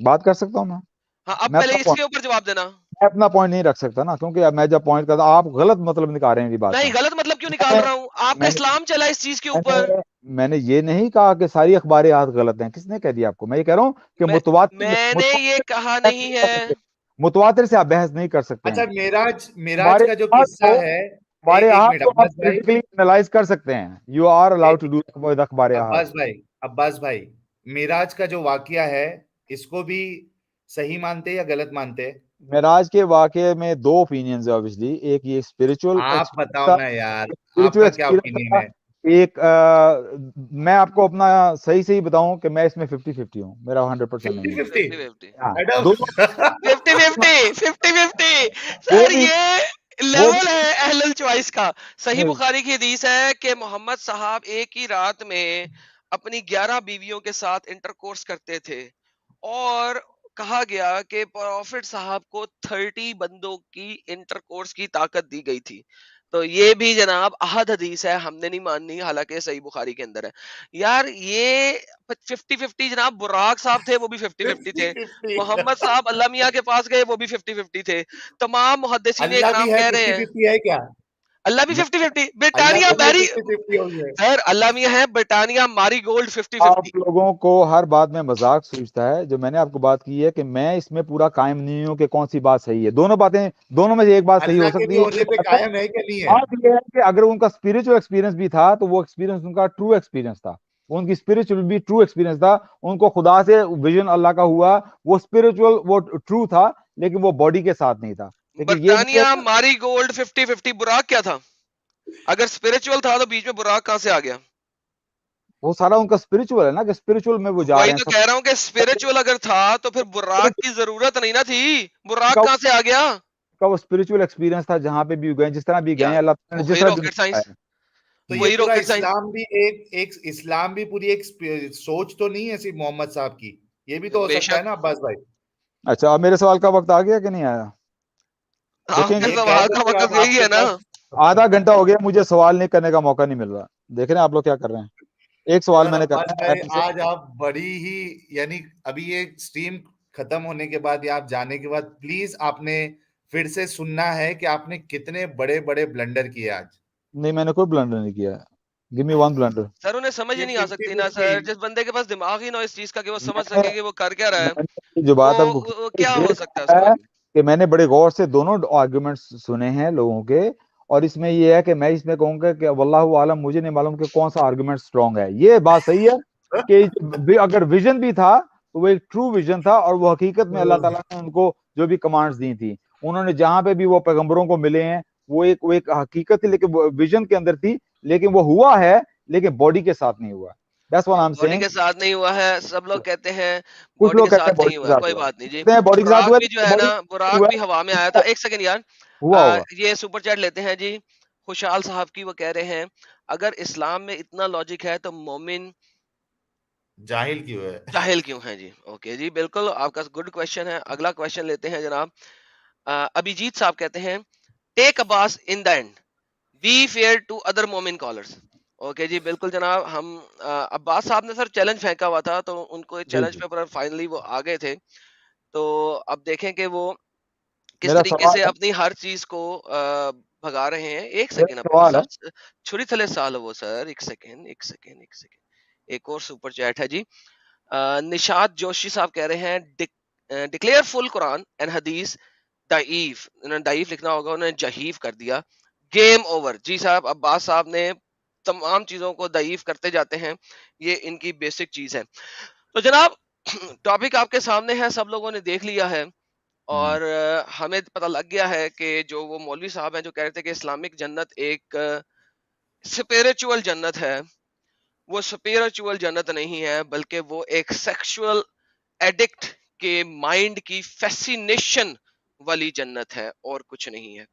بات کر سکتا ہوں میں. ہاں، اب میں پہلے اس کے اوپر جواب دینا. اپنا پوائنٹ نہیں رکھ سکتا نا، کیونکہ اب میں جب پوائنٹ کرتا ہوں آپ غلط مطلب نکال رہے ہیں میری بات نہیں، کا. غلط مطلب کیوں نکال رہا ہوں؟ آپ کا میں نے اسلام چلا اس چیز کے اوپر. میں نے یہ نہیں کہا کہ ساری اخبار احاد غلط ہیں. کس نے کہہ دیا آپ کو؟ میں یہ کہہ رہا ہوں کہ میں نے یہ کہا نہیں ہے. متواتر سے آپ بحث نہیں کر سکتے اچھا ہیں. معراج کا جو قصہ ہے، ایک منٹ کو آپ critically analyze کر سکتے ہیں. You are allowed to do with اخبار احاد. عباس بھائی، معراج کا جو واقعہ ہے اس کو بھی صحیح مانتے یا غلط مانتے؟ معراج کے واقعے میں 2 opinions ہیں obviously. ایک یہ اسپرچل آپ بتاؤ نا یار، آپ کا کیا اوپینین ہے؟ ایک میں آپ کو اپنا صحیح بتاؤں کہ میں اس میں 50-50 ہوں. میرا 100% نہیں ہے. 50-50 ہاں، ایڈم. 50-50 وہ سر، بھی یہ وہ لیول ہے اہل الچوائس کا. صحیح نہیں، بخاری کی حدیث ہے کہ محمد صاحب ایک ہی رات میں اپنی 11 بیویوں کے ساتھ انٹرکورس کرتے تھے، اور کہا گیا کہ پروفٹ صاحب کو 30 بندوں کی انٹرکورس کی طاقت دی گئی تھی. تو یہ بھی جناب احد حدیث ہے, ہم نے نہیں ماننی, حالانکہ صحیح بخاری کے اندر ہے. یار یہ 50-50 جناب, براق صاحب تھے وہ بھی 50-50 تھے, 50-50 محمد صاحب اللہ میاں کے پاس گئے وہ بھی 50-50 تھے, تمام محدثین اللہ بھی اکرام ہے کہہ رہے ہیں 50-50 ہے کیا؟ اللہ بھی 50-50. اللہ برٹانیہ کو بھی میری 50-50 ہو گیا. خیر اللہ میاں ہے, برٹانیہ ماری گولڈ 50-50. آپ لوگوں کو ہر بات میں مذاق سوچتا ہے. جو میں نے آپ کو بات کی ہے کہ میں اس میں پورا قائم نہیں ہوں کہ کون سی بات صحیح ہے. دونوں باتیں, دونوں میں سے ایک بات صحیح ہو اللہ کے سکتی بھی ہے. عہدے پہ قائم ہے کہ نہیں ہے؟ بات یہ ہے کہ اگر ان کا اسپرچل ایکسپیرینس بھی تھا تو وہ ایکسپیرینس ان کا ٹرو ایکسپیرینس تھا. ان کی اسپرچل بھی ٹرو ایکسپیرینس تھا. ان کو خدا سے ویژن اللہ کا ہوا, وہ اسپرچل وہ ٹرو تھا, لیکن وہ باڈی کے ساتھ نہیں تھا. لیکن یہ برطانیہ ماری گولڈ 50-50. براق کیا تھا؟ اگر اسپرچل تھا تو بیچ میں براق کہاں سے آ گیا؟ وہ سارا ان کا اسپرچل ہے نا, کہ اسپرچل میں وہ جا وہی رہے تو ہیں. کہہ رہا ہوں کہ اسپرچل اگر تھا تو پھر براق کی ضرورت نہیں نہ تھی, براق کہاں سے آ گیا؟ کا وہ اسپرچل ایکسپیرینس تھا, جہاں پہ بھی گئے, جس طرح بھی گئے, یار اللہ تعالیٰ نے جس وہی طرح بھی راکٹ سائنس, تو وہی یہ پورا راکٹ سائنس. اسلام بھی ایک اسلام بھی پوری ایک سوچ تو نہیں ہے صرف محمد صاحب کی, یہ بھی تو ہو بے سکتا ہے شک. نا عباس بھائی. اچھا, اب میرے سوال کا وقت آ گیا کہ نہیں آیا؟ آپ دیکھیں کے گے, سوال کا وقت یہی ہے نا. آدھا گھنٹہ ہو گیا, مجھے سوال نہیں کرنے کا موقع نہیں مل رہا. دیکھ رہے ہیں آپ لوگ کیا کر رہے ہیں. ایک سوال میں نے عباس کرنا بھائی ہے. آج آپ بڑی ہی, یعنی ابھی یہ سٹریم ختم ہونے کے بعد یا آپ جانے کے بعد پلیز آپ نے پھر سے سننا ہے کہ آپ نے کتنے بڑے بڑے بلنڈر کیے آج. نہیں, میں نے کوئی بلنڈر نہیں کیا. Give me one blunder. Sir انہیں سمجھ ہی یہ نہیں آ سکتی نا 50-50 سر, جس بندے کے پاس دماغ ہی نہ ہو اس چیز کا کہ وہ سمجھ سکے کہ وہ کر کیا رہا ہے, جو بات آپ کو وہ کیا ہو سکتا ہے اس کے بارے میں. کہ میں نے بڑے غور سے دونوں آرگومنٹس سنے ہیں لوگوں کے, اور اس میں یہ ہے کہ میں اس میں کہوں گا کہ واللہ عالم, مجھے نہیں معلوم کہ کون سا آرگومنٹ اسٹرانگ ہے. یہ بات صحیح ہے کہ اگر ویژن بھی تھا تو وہ ایک ٹرو ویژن تھا, اور وہ حقیقت میں اللہ تعالیٰ نے ان کو جو بھی کمانڈز دی تھی, انہوں نے جہاں پہ بھی وہ پیغمبروں کو ملے ہیں, وہ ایک حقیقت تھی, لیکن ویژن کے اندر تھی, لیکن وہ ہوا ہے لیکن باڈی کے ساتھ نہیں ہوا. That's what I'm body saying. کے ساتھ نہیں ہوا ہے, سب لوگ کہتے ہیں کچھ باڈی لوگ کے کہتے ہیں ساتھ باڈی نہیں کے ہوا ہے, ساتھ کوئی ہوا, بات نہیں جی. کہتے ہیں باڈی کے ساتھ ہوا, براق بھی جو ہے نا, براق بھی ہوا میں آیا تھا. ایک سیکنڈ یار, ہوا ہوگا. یہ سپر چیٹ لیتے ہیں جی خوشحال صاحب کی. وہ کہہ رہے ہیں اگر اسلام میں اتنا لاجک ہے تو مومن جاہل کیوں ہے, جاہل کیوں ہیں جی. اوکے جی, بالکل آپ کا گڈ کوشچن ہے. اگلا کوشچن لیتے ہیں جناب. ابھیجیت صاحب کہتے ہیں take Abbas in the end, be fair to other مومن کالرز. اوکے جی, بالکل جناب. ہم عباس صاحب نے سر چیلنج پھینکا ہوا تھا, تو ان کو چیلنج پہ پر فائنلی وہ آ گئے تھے. تو اب دیکھیں کہ وہ کس میرا طریقے سوال سے ہے, اپنی ہر چیز کو بھگا رہے ہیں. ایک میرا سیکنڈ عباس سوال ہے. صاحب, چھری تھلے سال وہ سر, ایک سیکنڈ. ایک اور سپر چیٹ ہے جی. نشاد جوشی صاحب کہہ رہے ہیں ڈکلیئر فل قرآن اینڈ حدیث ضعیف. انہوں نے ضعیف لکھنا ہوگا, انہوں نے جہیف کر دیا. Game over. جی صاحب, عباس صاحب نے تمام چیزوں کو ضعیف کرتے جاتے ہیں, یہ ان کی بیسک چیز ہے. تو جناب ٹاپک آپ کے سامنے ہے, سب لوگوں نے دیکھ لیا ہے, اور ہمیں پتہ لگ گیا ہے کہ جو وہ مولوی صاحب ہیں جو کہہ رہے تھے کہ اسلامک جنت ایک سپیریچول جنت ہے, وہ سپیریچول جنت نہیں ہے, بلکہ وہ ایک سیکشول ایڈکٹ کے مائنڈ کی فیسینیشن والی جنت ہے, اور کچھ نہیں ہے.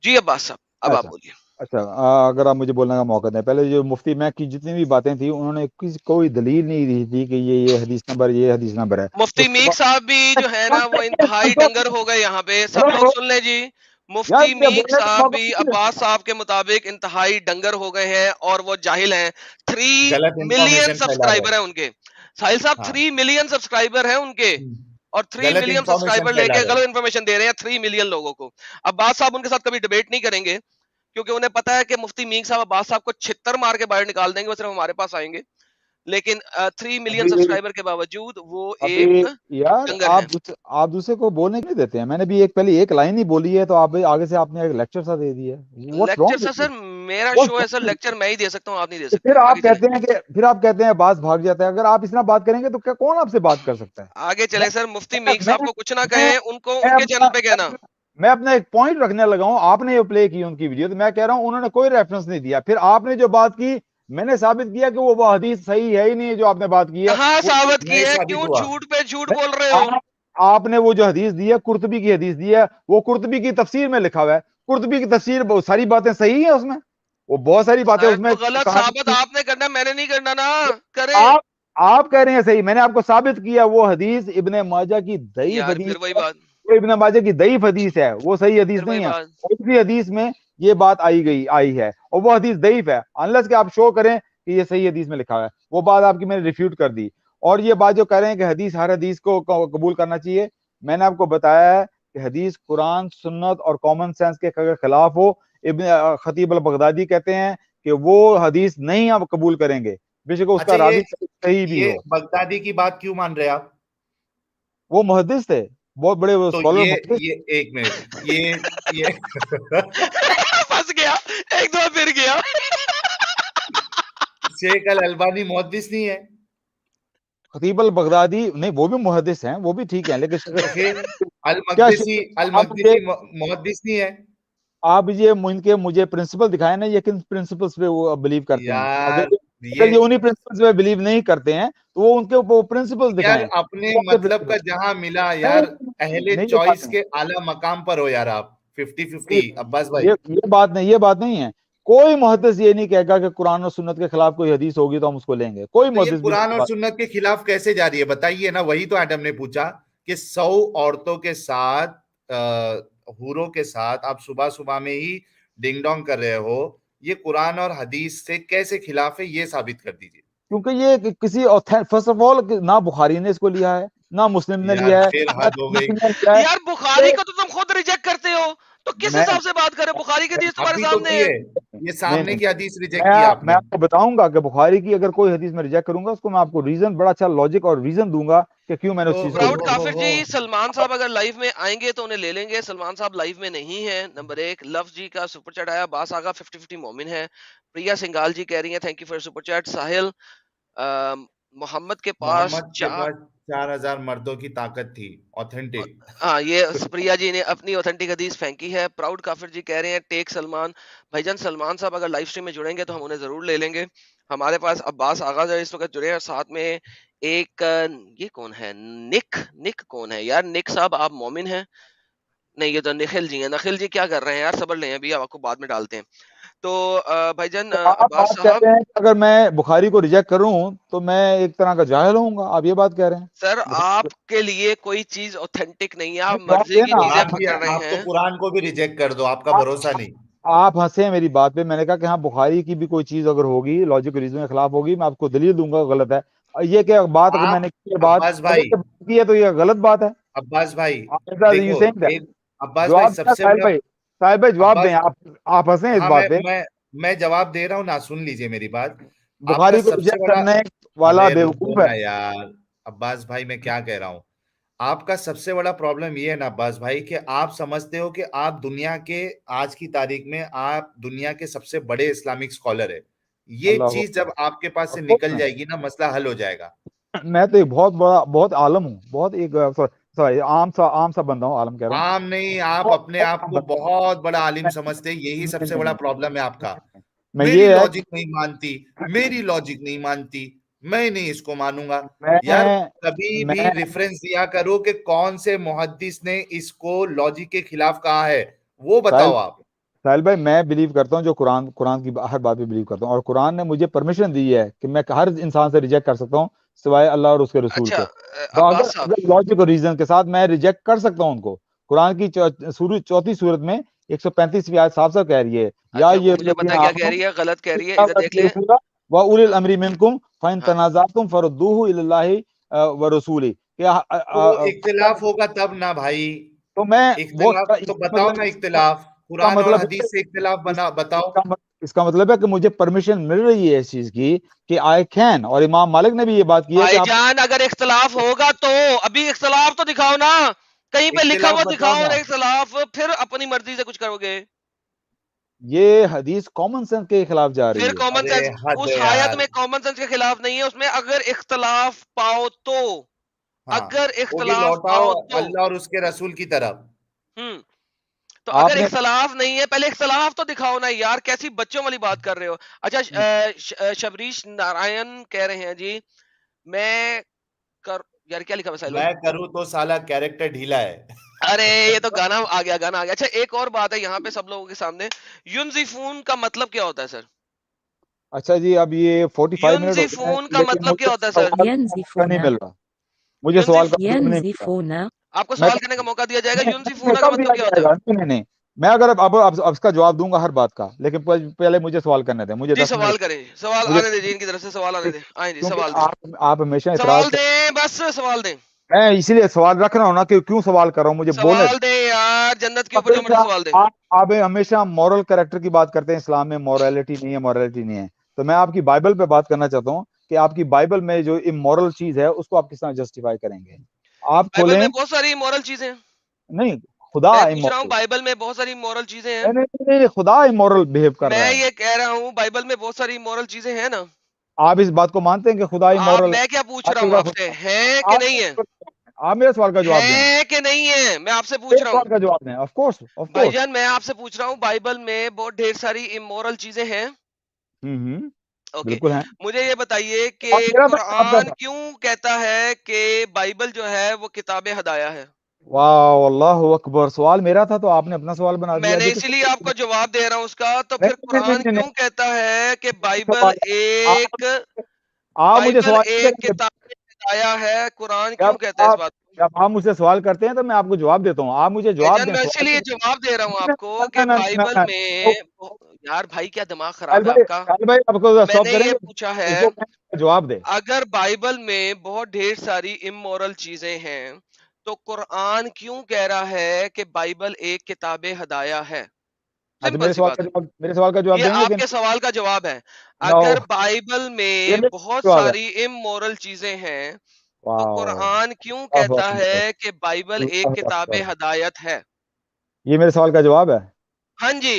جی عباس صاحب, اب آپ بولیے. اچھا, اگر آپ مجھے بولنے کا موقع دیں. پہلے جو مفتی میں کی جتنی بھی باتیں تھیں, انہوں نے کوئی دلیل نہیں دی تھی کہ یہ حدیث نمبر, یہ حدیث نمبر ہے. مفتی میک صاحب بھی جو ہے نا وہ انتہائی ڈنگر ہو گئے یہاں پہ. سب لوگ سن لیں جی, مفتی میک صاحب بھی عباس صاحب کے مطابق انتہائی ڈنگر ہو گئے ہیں, اور وہ جاہل ہیں. 3 ملین سبسکرائبر ہیں ان کے. ساحل صاحب 3 ملین سبسکرائبر ہیں ان کے, اور 3 ملین سبسکرائبر لے کے غلط انفارمیشن دے رہے ہیں 3 ملین لوگوں کو. عباس صاحب ان کے ساتھ کبھی ڈیبیٹ نہیں کریں گے, کیونکہ انہیں پتا ہے کہ مفتی میک صاحب عباس صاحب کو چھتر مار کے باہر نکال دیں گے, وہ صرف ہمارے پاس آئیں گے. لیکن 3 ملین سبسکرائبر کے باوجود وہ ایک یار ڈنگر ہیں. آپ دوسرے کو بولنے کیوں دیتے ہیں؟ میں نے بھی پہلے ایک لائن ہی بولی ہے, تو آپ آگے سے آپ نے ایک لیکچر سا دے دیا. لیکچر سر میرا شو ہے سر, لیکچر میں ہی دے سکتا ہوں, آپ نہیں دے سکتے. پھر آپ کہتے ہیں باز بھاگ جاتا ہے. اگر آپ اس طرح بات کریں گے تو کیا کون آپ سے بات کر سکتا ہے؟ آگے چلے سر, مفتی میک صاحب کو کچھ نہ کہیں, ان کو ان کے چینل پہ کہنا. میں اپنا ایک پوائنٹ رکھنے لگا ہوں. آپ نے جو پلے کی ان کی ویڈیو, تو میں کہہ رہا ہوں انہوں نے کوئی ریفرنس نہیں دیا. پھر آپ نے جو بات کی, میں نے ثابت کیا کہ وہ حدیث صحیح ہے ہی نہیں جو آپ نے بات کی ہے. کہاں ثابت کی ہے؟ کیوں جھوٹ پہ جھوٹ بول رہے ہو؟ آپ نے وہ جو حدیث دی ہے, قرطبی کی حدیث دی ہے, وہ قرطبی کی تفسیر میں لکھا ہوا ہے. قرطبی کی تفسیر بہت ساری باتیں صحیح ہیں اس میں, وہ بہت ساری باتیں اس میں. غلط ثابت آپ نے کرنا, میں نے نہیں کرنا نا. کرے آپ کہہ رہے ہیں صحیح, میں نے آپ کو ثابت کیا وہ حدیث ابن ماجہ کی ضعیف یار حدیث, پھر وہی بات, ابن ماجہ کی ضعیف حدیث ہے, وہ صحیح حدیث پھر وہی نہیں ہے. بات. دوسری حدیث میں یہ بات آئی ہے اور وہ حدیث ضعیف ہے, انلیس کہ آپ شو کریں کہ یہ صحیح حدیث میں لکھا ہے. وہ بات آپ کی میں نے ریفیوٹ کر دی. اور یہ بات جو کہہ رہے ہیں کہ ہر حدیث کو قبول کرنا چاہیے, میں نے آپ کو بتایا ہے کہ حدیث قرآن, سنت اور کامن سینس کے خلاف ہو, ابن خطیب البغدادی کہتے ہیں کہ وہ حدیث نہیں آپ قبول کریں گے, بے شک اس کا راوی صحیح بھی ہو. بغدادی کی بات کیوں مان رہے آپ؟ وہ محدث تھے, بہت بڑے اسکالر. یہ ایک منٹ, یہ پھنس گیا, ایک دو پھر گیا. شیخ الالبانی محدث نہیں ہے؟ خطیب البغدادی نہیں, وہ بھی محدث ہیں, وہ بھی ٹھیک ہیں, لیکن المقدسی محدث نہیں ہے. آپ یہ مجھے پرنسپل دکھائے نا, یہ کن پرنسپلز پہ وہ بلیو کرتے ہیں. اگر یہ انہی پرنسپلز پہ بلیو نہیں کرتے ہیں تو وہ ان کے وہ پرنسپلز دکھائیں. اپنے مطلب کا جہاں ملا یار, اہل چوائس کے اعلیٰ مقام پر ہو یار آپ 50-50. عباس بھائی یہ بات نہیں ہے. کوئی محدث یہ نہیں کہے گا کہ قرآن اور سنت کے خلاف کوئی حدیث ہوگی تو ہم اس کو لیں گے. کوئی محدث قرآن اور سنت کے خلاف کیسے جا رہی ہے بتائیے نا. وہی تو ایڈم نے پوچھا کہ 100 عورتوں کے ساتھ, حوروں کے ساتھ آپ صبح میں ہی ڈنگ ڈونگ کر رہے ہو, یہ قرآن اور حدیث سے کیسے خلاف ہے, یہ ثابت کر دیجیے. کیونکہ یہ کسی فرسٹ آف آل نہ بخاری نے اس کو لیا ہے, نہ مسلم نے لیا ہے. یار بخاری کو تو تم خود ریجیکٹ کرتے ہو, تو کس حساب سے بات کرے؟ بخاری کی حدیث تمہارے سامنے ہے. یہ سامنے کی حدیث ریجیکٹ کی آپ نے. میں آپ کو بتاؤں گا کہ بخاری کی اگر کوئی حدیث میں ریجیکٹ کروں گا, اس کو میں آپ کو ریزن, بڑا اچھا لاجک اور ریزن دوں گا کہ کیوں میں نے اس چیز کو. پراؤڈ کافر جی, سلمان صاحب اگر لائیو میں آئیں گے تو انہیں لے لیں گے. سلمان صاحب لائیو میں نہیں ہے. نمبر 1, لفظ جی کا سپر چیٹ آیا, باس آگا 50-50 مومن ہے. پریا سنگال جی کہہ رہی ہیں thank you for super chat. Sahil Mohammad کے پاس 4000 مردوں کی طاقت تھی اوتھینٹک. ہاں, یہ پریا جی نے اپنی اوتھینٹک حدیث پھینکی ہے. پراؤڈ کافر جی کہہ رہے ہیں ٹیک سلمان. بھائی جان سلمان صاحب اگر لائیو اسٹریم میں جڑیں گے تو ہم انہیں ضرور لے لیں گے. ہمارے پاس عباس آغا جو اس وقت جڑے ہیں, ساتھ میں ایک یہ کون ہے, نک کون ہے یار؟ نک صاحب آپ مومن ہیں؟ نہیں, یہ تو نخل جی ہیں. نخل جی کیا کر رہے ہیں یار, صبر لیں, ابھی آپ کو بعد میں ڈالتے ہیں. تو بھائی جان عباس صاحب, اگر میں بخاری کو ریجیکٹ کروں تو میں ایک طرح کا جاہل ہوں گا, آپ یہ بات کہہ رہے ہیں؟ سر آپ کے لیے کوئی چیز اوتھینٹک نہیں ہے, آپ مرضی کی چیزیں پکڑ رہے ہیں. آپ تو قرآن کو بھی ریجیکٹ کر دو, آپ کا بھروسہ نہیں. آپ ہنسے میری بات پہ. میں نے کہا کہ ہاں بخاری کی بھی کوئی چیز اگر ہوگی لاجک ریزن کے خلاف ہوگی, میں آپ کو دلیل دوں گا غلط ہے. یہ کہ بات اگر میں نے کی ہے تو یہ غلط بات ہے. عباس بھائی صاحب بھائی جواب دیں, آپ ہنسیں اس بات پہ. میں جواب دے رہا ہوں نا, سن لیجئے میری بات. بخاری کو ریجیکٹ کرنے والا بیوقوف ہے یار. عباس بھائی میں کیا کہہ رہا ہوں, آپ کا سب سے بڑا پرابلم یہ ہے نا عباس بھائی, کہ آپ سمجھتے ہو کہ آپ دنیا کے آج کی تاریخ میں آپ دنیا کے سب سے بڑے اسلامک اسکالر ہے. یہ چیز جب آپ کے پاس سے نکل جائے گی نا, مسئلہ حل ہو جائے گا. میں تو ایک بہت عالم ہوں, بہت ایک عام سا بندہ ہوں. عالم کہہ رہا ہوں. عام نہیں, آپ اپنے آپ کو بہت بڑا عالم سمجھتے, یہی سب سے بڑا پرابلم ہے آپ کا. میری لاجک نہیں مانتی, میری لاجک نہیں مانتی, میں نہیں اس کو مانوں گا. یار کبھی بھی ریفرنس دیا کرو کہ کون سے محدث نے اس کو لاجک کے خلاف کہا ہے, وہ بتاؤ آپ. ساحل بھائی میں بلیو کرتا ہوں جو قرآن کی ہر بات پہ بلیو کرتا ہوں, اور قرآن نے مجھے پرمیشن دی ہے کہ میں ہر انسان سے ریجیکٹ کر سکتا ہوں سوائے اللہ اور اس کے رسول کے. لاجک اور ریزن کے ساتھ میں ریجیکٹ کر سکتا ہوں ان کو. قرآن کی 4 سورت میں 135ویں آیت صاف کہہ رہی ہے, یا یہ مجھے پتہ کیا کہہ رہی ہے, غلط کہہ رہی ہے, ادھر دیکھ لیں. وَأُولِي الْأَمْرِ مِنْكُمْ فَإِنْ تَنَازَعْتُمْ فَرُدُّوهُ إِلَى اللَّهِ وَرَسُولِهِ. اختلاف ہوگا تب نا بھائی, تو میں تو بتاؤ نا اختلاف, قرآن اور حدیث سے اختلاف بتاؤ. اس کا مطلب ہے کہ مجھے پرمیشن مل رہی ہے اس چیز کی کہ آئی کین, اور امام مالک نے بھی یہ بات کی ہے. بھائی جان اگر اختلاف ہوگا تو ابھی اختلاف تو دکھاؤ نا, کہیں پہ لکھا ہوا دکھاؤ نا اختلاف, پھر اپنی مرضی سے کچھ کرو گے. یہ حدیث کامن سینس کے خلاف جا رہی ہے. پھر کامن سینس اس آیت میں کامن سینس کے خلاف نہیں ہے, اس میں اگر اختلاف پاؤ تو, اگر اختلاف پاؤ تو اللہ اور اس کے رسول کی طرف. تو اگر اختلاف نہیں ہے, پہلے اختلاف تو دکھاؤ نا یار, کیسی بچوں والی بات کر رہے ہو. اچھا شبریش نارائن کہہ رہے ہیں جی میں یار کیا لکھا ہے, میں کروں تو سالا کیریکٹر ڈھیلا ہے. ارے یہ تو گانا آ گیا. اچھا ایک اور بات ہے یہاں پہ سب لوگوں کے سامنے, ینزفون کا مطلب کیا ہوتا ہے سر؟ اچھا جی اب یہ 45 منٹ ینزفون کا مطلب کیا ہوتا ہے سر؟ نہیں مل رہا مجھے سوال کا. آپ کو سوال کرنے کا موقع دیا جائے گا. ینزفون کا مطلب کیا ہوتا ہے؟ نہیں, میں اگر اب اس کا جواب دوں گا ہر بات کا، لیکن پہلے مجھے سوال کرنے دیں، مجھے جی 10 سوال منٹ کریں، سوال مجھے، آنے دیں جی، ان کی طرف سے سوال آنے دیں، آئیں جی سوال کیونکہ دیں، آپ ہمیشہ اعتراض سوال دیں، بس سوال دیں، میں اسی لیے سوال رکھ رہا ہوں نا کہ کیوں سوال کر رہا ہوں، مجھے بولنے سوال دیں یار، جنت کے اوپر جو مرضی سوال دیں۔ آپ ہمیشہ مورل کریکٹر کی بات کرتے ہیں، اسلام میں مورالٹی نہیں ہے، مورالٹی نہیں ہے، تو میں آپ کی بائبل پہ بات کرنا چاہتا ہوں کہ آپ کی بائبل میں جو امورل چیز ہے اس کو آپ کس طرح جسٹیفائی کریں گے؟ آپ بائبل کھولیں، میں بہت ساری مورل چیزیں ہیں، نہیں خدا میں پوچھ رہا ہوں امورل، بائبل میں بہت ساری مورل چیزیں ہیں، نہیں خدا امورل بہیو کر رہا میں ہے، یہ کہہ رہا ہوں بائبل میں بہت ساری مورل چیزیں ہیں نا، آپ اس بات کو مانتے ہیں کہ خدا امورل میں کیا پوچھ رہا ہوں آپ سے، ہیں کہ نہیں ہیں؟ آپ میرے سوال کا جواب دیں، ہیں کہ نہیں ہیں، میں آپ سے پوچھ میرے رہا ہوں سوال کا جواب دیں، آف کورس بھائی جان، میں آپ سے پوچھ رہا ہوں بائبل میں بہت ڈھیر ساری امورل چیزیں ہیں، اوکے، بالکل ہیں، مجھے یہ بتائیے کہ اب میرا سوال آپ کا قرآن تھا، کیوں کہتا ہے کہ بائبل جو ہے وہ کتاب ہدایہ ہے؟ واہ اللہ اکبر، سوال میرا تھا تو آپ نے اپنا سوال بنا میں دیا، نے دیکھیں اسی لیے آپ کو جواب دے رہا ہوں اس کا، تو نہیں پھر نہیں قرآن نہیں کیوں نہیں، کہتا ہے کہ سوال ایک آپ مجھے بائبل سوال نہیں ایک کریں گے، کتاب ہدایہ ہے؟ قرآن جب کیوں کہتا ہے اس آپ بات کو؟ جب آپ مجھ سے سوال کرتے ہیں تو میں آپ کو جواب دیتا ہوں، آپ مجھے بھائی جواب جان دیں میں اسی سوال لیے کے، جواب دے رہا ہوں آپ کو کہ بائبل میں یار بھائی کیا دماغ خراب ہے آپ کا، ساحل بھائی آپ کو میں اسٹاپ نے کریں یہ گے، پوچھا اس ہے کو جواب دے، اگر بائبل میں بہت ڈھیر ساری امورل چیزیں ہیں تو قرآن کیوں کہہ رہا ہے کہ بائبل ایک کتاب ہدایہ ہے؟ اچھا سمپل سی بات ہے، میرے سوال کا جواب یہ دیں گے آپ کہ کے سوال کا جواب ہے، نو، اگر بائبل یہ میں میرا بہت جواب ہے، ساری امورل چیزیں ہیں تو واو قرآن کیوں اللہ کہتا اکبر، ہے کہ بائبل ایک اللہ کتاب اکبر، ہدایت ہے؟ یہ میرے سوال کا جواب ہے ہاں جی،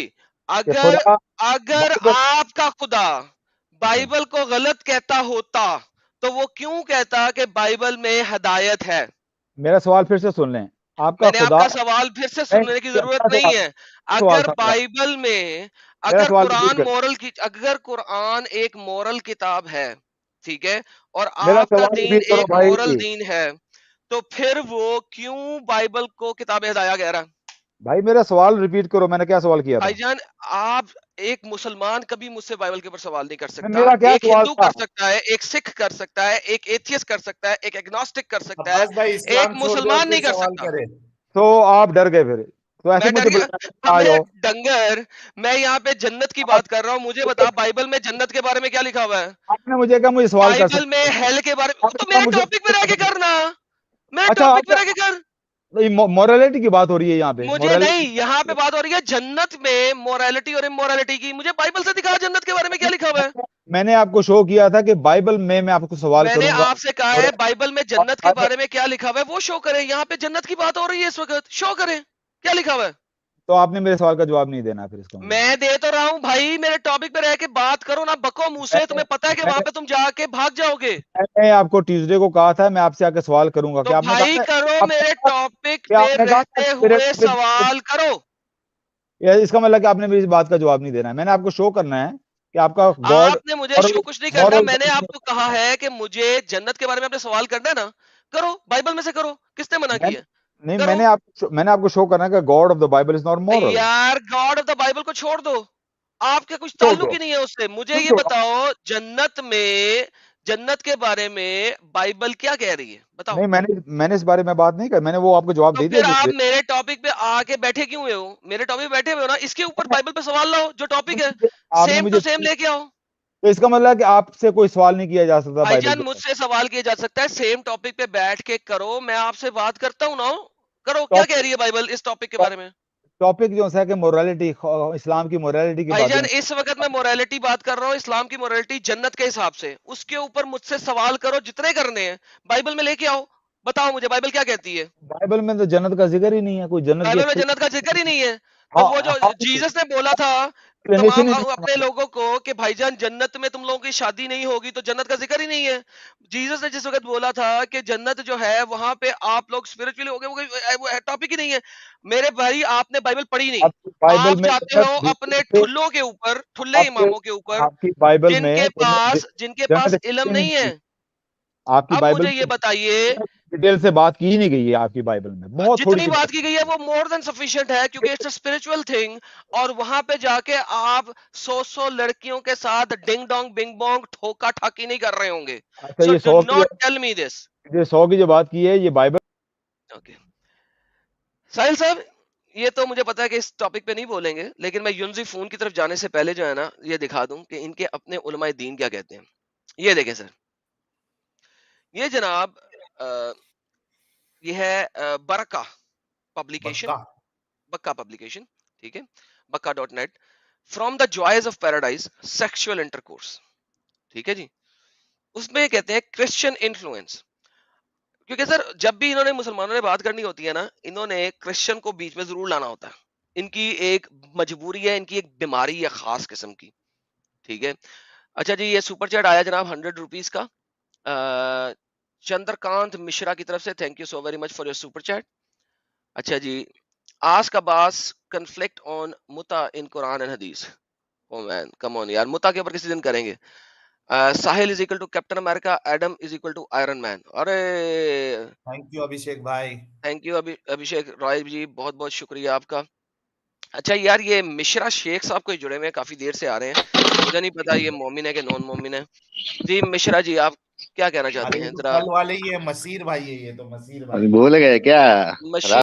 کہ اگر خدا اگر بائبل، آپ کا خدا بائبل کو غلط کہتا ہوتا تو وہ کیوں کہتا کہ بائبل میں ہدایت ہے؟ میرا سوال پھر سے سن لیں، آپ کا میں نے آپ خدا، کا سوال پھر سے نہیں سننے کی اپنا ضرورت نہیں سوال ہے، سوال اگر تھا بائبل میں میرا اگر سوال ریپیٹ قرآن کر، مورل کی اگر قرآن ایک مورل کتاب ہے، ٹھیک ہے، اور میرا آپ کا سوال دین ریپیٹ کرو ایک بھائی، مورل دین ہے تو پھر وہ کیوں بائبل کو کتاب ہدایہ کہہ رہا ہے؟ بھائی میرا سوال ریپیٹ کرو، میں نے کیا سوال کیا بھائی تھا، جان، آپ ایک مسلمان کبھی مجھ سے بائبل کے اوپر سوال نہیں کر سکتا، میرا کیا ایک سوال ہندو تھا، کر سکتا ہے، ایک سکھ کر سکتا ہے، ایک ایتھیسٹ کر سکتا ہے، ایک ایگنوسٹک کر سکتا ہے، عباس بھائی ایک اسلام چھوڑ دے اور مسلمان پھر نہیں کر سوال سکتا۔ کرے۔ تو آپ ڈر گئے پھر، تو ایسے میں ڈر مجھے گیا، بلایا آ میں جاؤ، ڈنگر، میں یہاں پہ جنت کی بات کر رہا ہوں، مجھے بتا بائبل میں جنت کے بارے میں کیا لکھا ہوا ہے؟ آپ نے مجھے کہا مجھے سوال کر بائبل میں سکتے ہیں، ہیل کے بارے میں آپ نے تو کہا میرے مجھے، ٹاپک پہ رہ کے کرنا، میرے اچھا ٹاپک آپ پہ رہ کے کر، مورالٹی کی بات ہو رہی ہے یہاں پہ، مجھے مورالٹی، نہیں، یہاں پہ بات ہو رہی ہے جنت میں مورالٹی اور امورالٹی کی، مجھے بائبل سے دکھا جنت کے بارے میں کیا لکھا ہوا ہے؟ میں نے آپ کو شو کیا تھا کہ بائبل میں آپ کو سوال میں نے کروں گا، آپ سے کہا اور ہے بائبل میں جنت کے بارے میں کیا لکھا ہوا ہے وہ شو کریں، یہاں پہ جنت کی بات ہو رہی ہے اس وقت، شو کریں کیا لکھا ہوا ہے۔ تو آپ نے میرے سوال کا جواب نہیں دینا پھر اس کا مطلب، میں دے تو رہا ہوں بھائی، میرے ٹاپک پہ رہ کے بات کرو نا، بکو منہ سے، تمہیں پتا ہے کہ میں وہاں نے پہ تم جا کے بھاگ جاؤ گے، میں نے آپ کو ٹیوزڈے کو کہا تھا میں آپ سے آ کے سوال کروں گا، تو کہ آپ نے بھائی کہا کرو، میرے ٹاپک کہ پہ آپ نے کہا رہتے ہوئے سوال کرو۔ اس کا مطلب کہ آپ نے میری اس بات کا جواب نہیں دینا ہے، میں نے آپ کو شو کرنا ہے کہ آپ کا گاڈ آپ نے مجھے شو کچھ نہیں کرنا، مورل، میں نے آپ کو کہا ہے کہ مجھے جنت کے بارے میں آپ نے سوال کرنا ہے نا، کرو، بائبل میں سے کرو، کس نے منع کیا ہے؟ نہیں کرو میں نے آپ کو شو کرنا ہے کہ God of the Bible is not moral, یار، گاڈ آف دا بائبل کو چھوڑ دو، آپ کے کچھ چھوڑ تعلق دو، ہی نہیں ہے اس سے، مجھے کیوں یہ چھوڑا؟ بتاؤ جنت کے بارے میں بائبل کیا کہہ رہی ہے، بتاؤ۔ نہیں میں نے اس بارے میں بات نہیں کی، میں نے وہ آپ کو جواب تو دے دیا پھر جس آپ پہ میرے ٹاپک پہ آ کے بیٹھے کیوں ہوئے ہو؟ میرے ٹاپک پہ بیٹھے ہوئے ہو نا، اس کے اوپر بائبل پہ سوال لاؤ جو ٹاپک ہے، آپ نے سیم مجھے، ٹو سیم لے کے آؤ۔ تو اس کا مطلب ہے کہ آپ سے کوئی سوال نہیں کیا جا سکتا بھائی بائبل جان، کے مجھ اوپر، سے سوال کیا جا سکتا ہے، سیم ٹاپک پہ بیٹھ کے کرو، میں آپ سے بات کرتا ہوں نا، کرو، کیا کہہ رہی ہے بائبل اس ٹاپک کے بارے میں؟ ٹاپک جو ہے کہ مورالٹی، اسلام کی مورالٹی کی بھائی باتیں، جان، اس وقت میں مورالٹی بات کر رہا ہوں، اسلام کی مورالٹی جنت کے حساب سے، اس کے اوپر مجھ سے سوال کرو جتنے کرنے ہیں، بائبل میں لے کے آؤ، بتاؤ مجھے بائبل کیا کہتی ہے؟ بائبل میں تو جنت کا ذکر ہی نہیں ہے، کوئی جنت کی بائبل میں جنت کا ذکر ہی نہیں ہے، تو وہ جو ایکسپلینیشن جیسس نے بولا تھا ہی تمام نہیں اپنے لوگوں کو کہ بھائی جان جنت میں تم لوگوں کی شادی نہیں ہوگی، تو جنت کا ذکر ہی نہیں ہے۔ جیسس نے جس وقت بولا تھا کہ جنت جو ہے وہاں پہ آپ لوگ اسپرچولی ہو گئے، وہ ٹاپک ہی نہیں ہے میرے بھائی، آپ نے بائبل پڑھی نہیں، آپ کی بائبل آپ میں جاتے ہو اپنے ٹھلوں کے اوپر، ٹھلے اماموں کے اوپر، آپ کی بائبل جن میں کے پاس جنت علم نہیں ہے۔ آپ کی اب بائبل مجھے یہ بتائیے، ڈیٹیل سے بات کی ہی نہیں گئی ہے، آپ کی بائبل میں بہت تھوڑی جتنی سی بات کی گئی ہے وہ مور دین سفیشینٹ ہے، کیونکہ اٹس اے اسپرچل تھنگ، اور وہاں پہ جا کے آپ 100 لڑکیوں کے ساتھ ڈنگ ڈونگ بنگ بونگ ٹھوکا ٹھاکی نہیں کر رہے ہوں گے، اچھا سو یہ ڈو 100 کی ناٹ ٹیل می دس۔ یہ 100 کی جو بات کی ہے یہ بائبل، اوکے ساحل صاحب، یہ تو مجھے پتا ہے کہ اس ٹاپک پہ نہیں بولیں گے، لیکن میں یونزی فون کی طرف جانے سے پہلے جو ہے نا یہ دکھا دوں کہ ان کے اپنے علماء دین کیا کہتے ہیں. یہ دیکھیں سر، یہ جناب یہ ہے برکہ پبلیکیشن، بکا پبلیکیشن، ٹھیک ہے، Bakkah dot net, from the joys of paradise sexual intercourse, ٹھیک ہے جی. اس میں کہتے ہیں کرسچن انفلوئنس، کیونکہ سر جب بھی انہوں نے مسلمانوں نے بات کرنی ہوتی ہے نا، انہوں نے کرسچن کو بیچ میں ضرور لانا ہوتا ہے. ان کی ایک مجبوری ہے، ان کی ایک بیماری ہے خاص قسم کی، ٹھیک ہے. اچھا جی، یہ سپر چیٹ آیا جناب 100 روپیز کا چندرکانت مشرا کی طرف سے. Thank you so very much for your super chat. اچھا جی، آسک عباس کنفلکٹ آن متا ان قرآن اینڈ حدیث. او مین کم آن یار، متا کے اوپر کسی دن کریں گے. Sahil is equal to Captain America, Adam is equal to Iron Man. ارے تھینک یو ابھیشیک بھائی، تھینک یو ابھیشیک رائے جی، بہت بہت شکریہ آپ کا. اچھا یار، یہ مشرا شیخ صاحب کو جڑے ہوئے کافی دیر سے آ رہے ہیں، مجھے نہیں پتا یہ مومن ہے کہ نان مومن ہے. جی مشرا جی، آپ کیا کہنا چاہتے ہیں ذرا؟ کل والے یہ مسیر بھائی ہے، یہ تو مسیر بھائی بھول گئے کیا؟ مشیر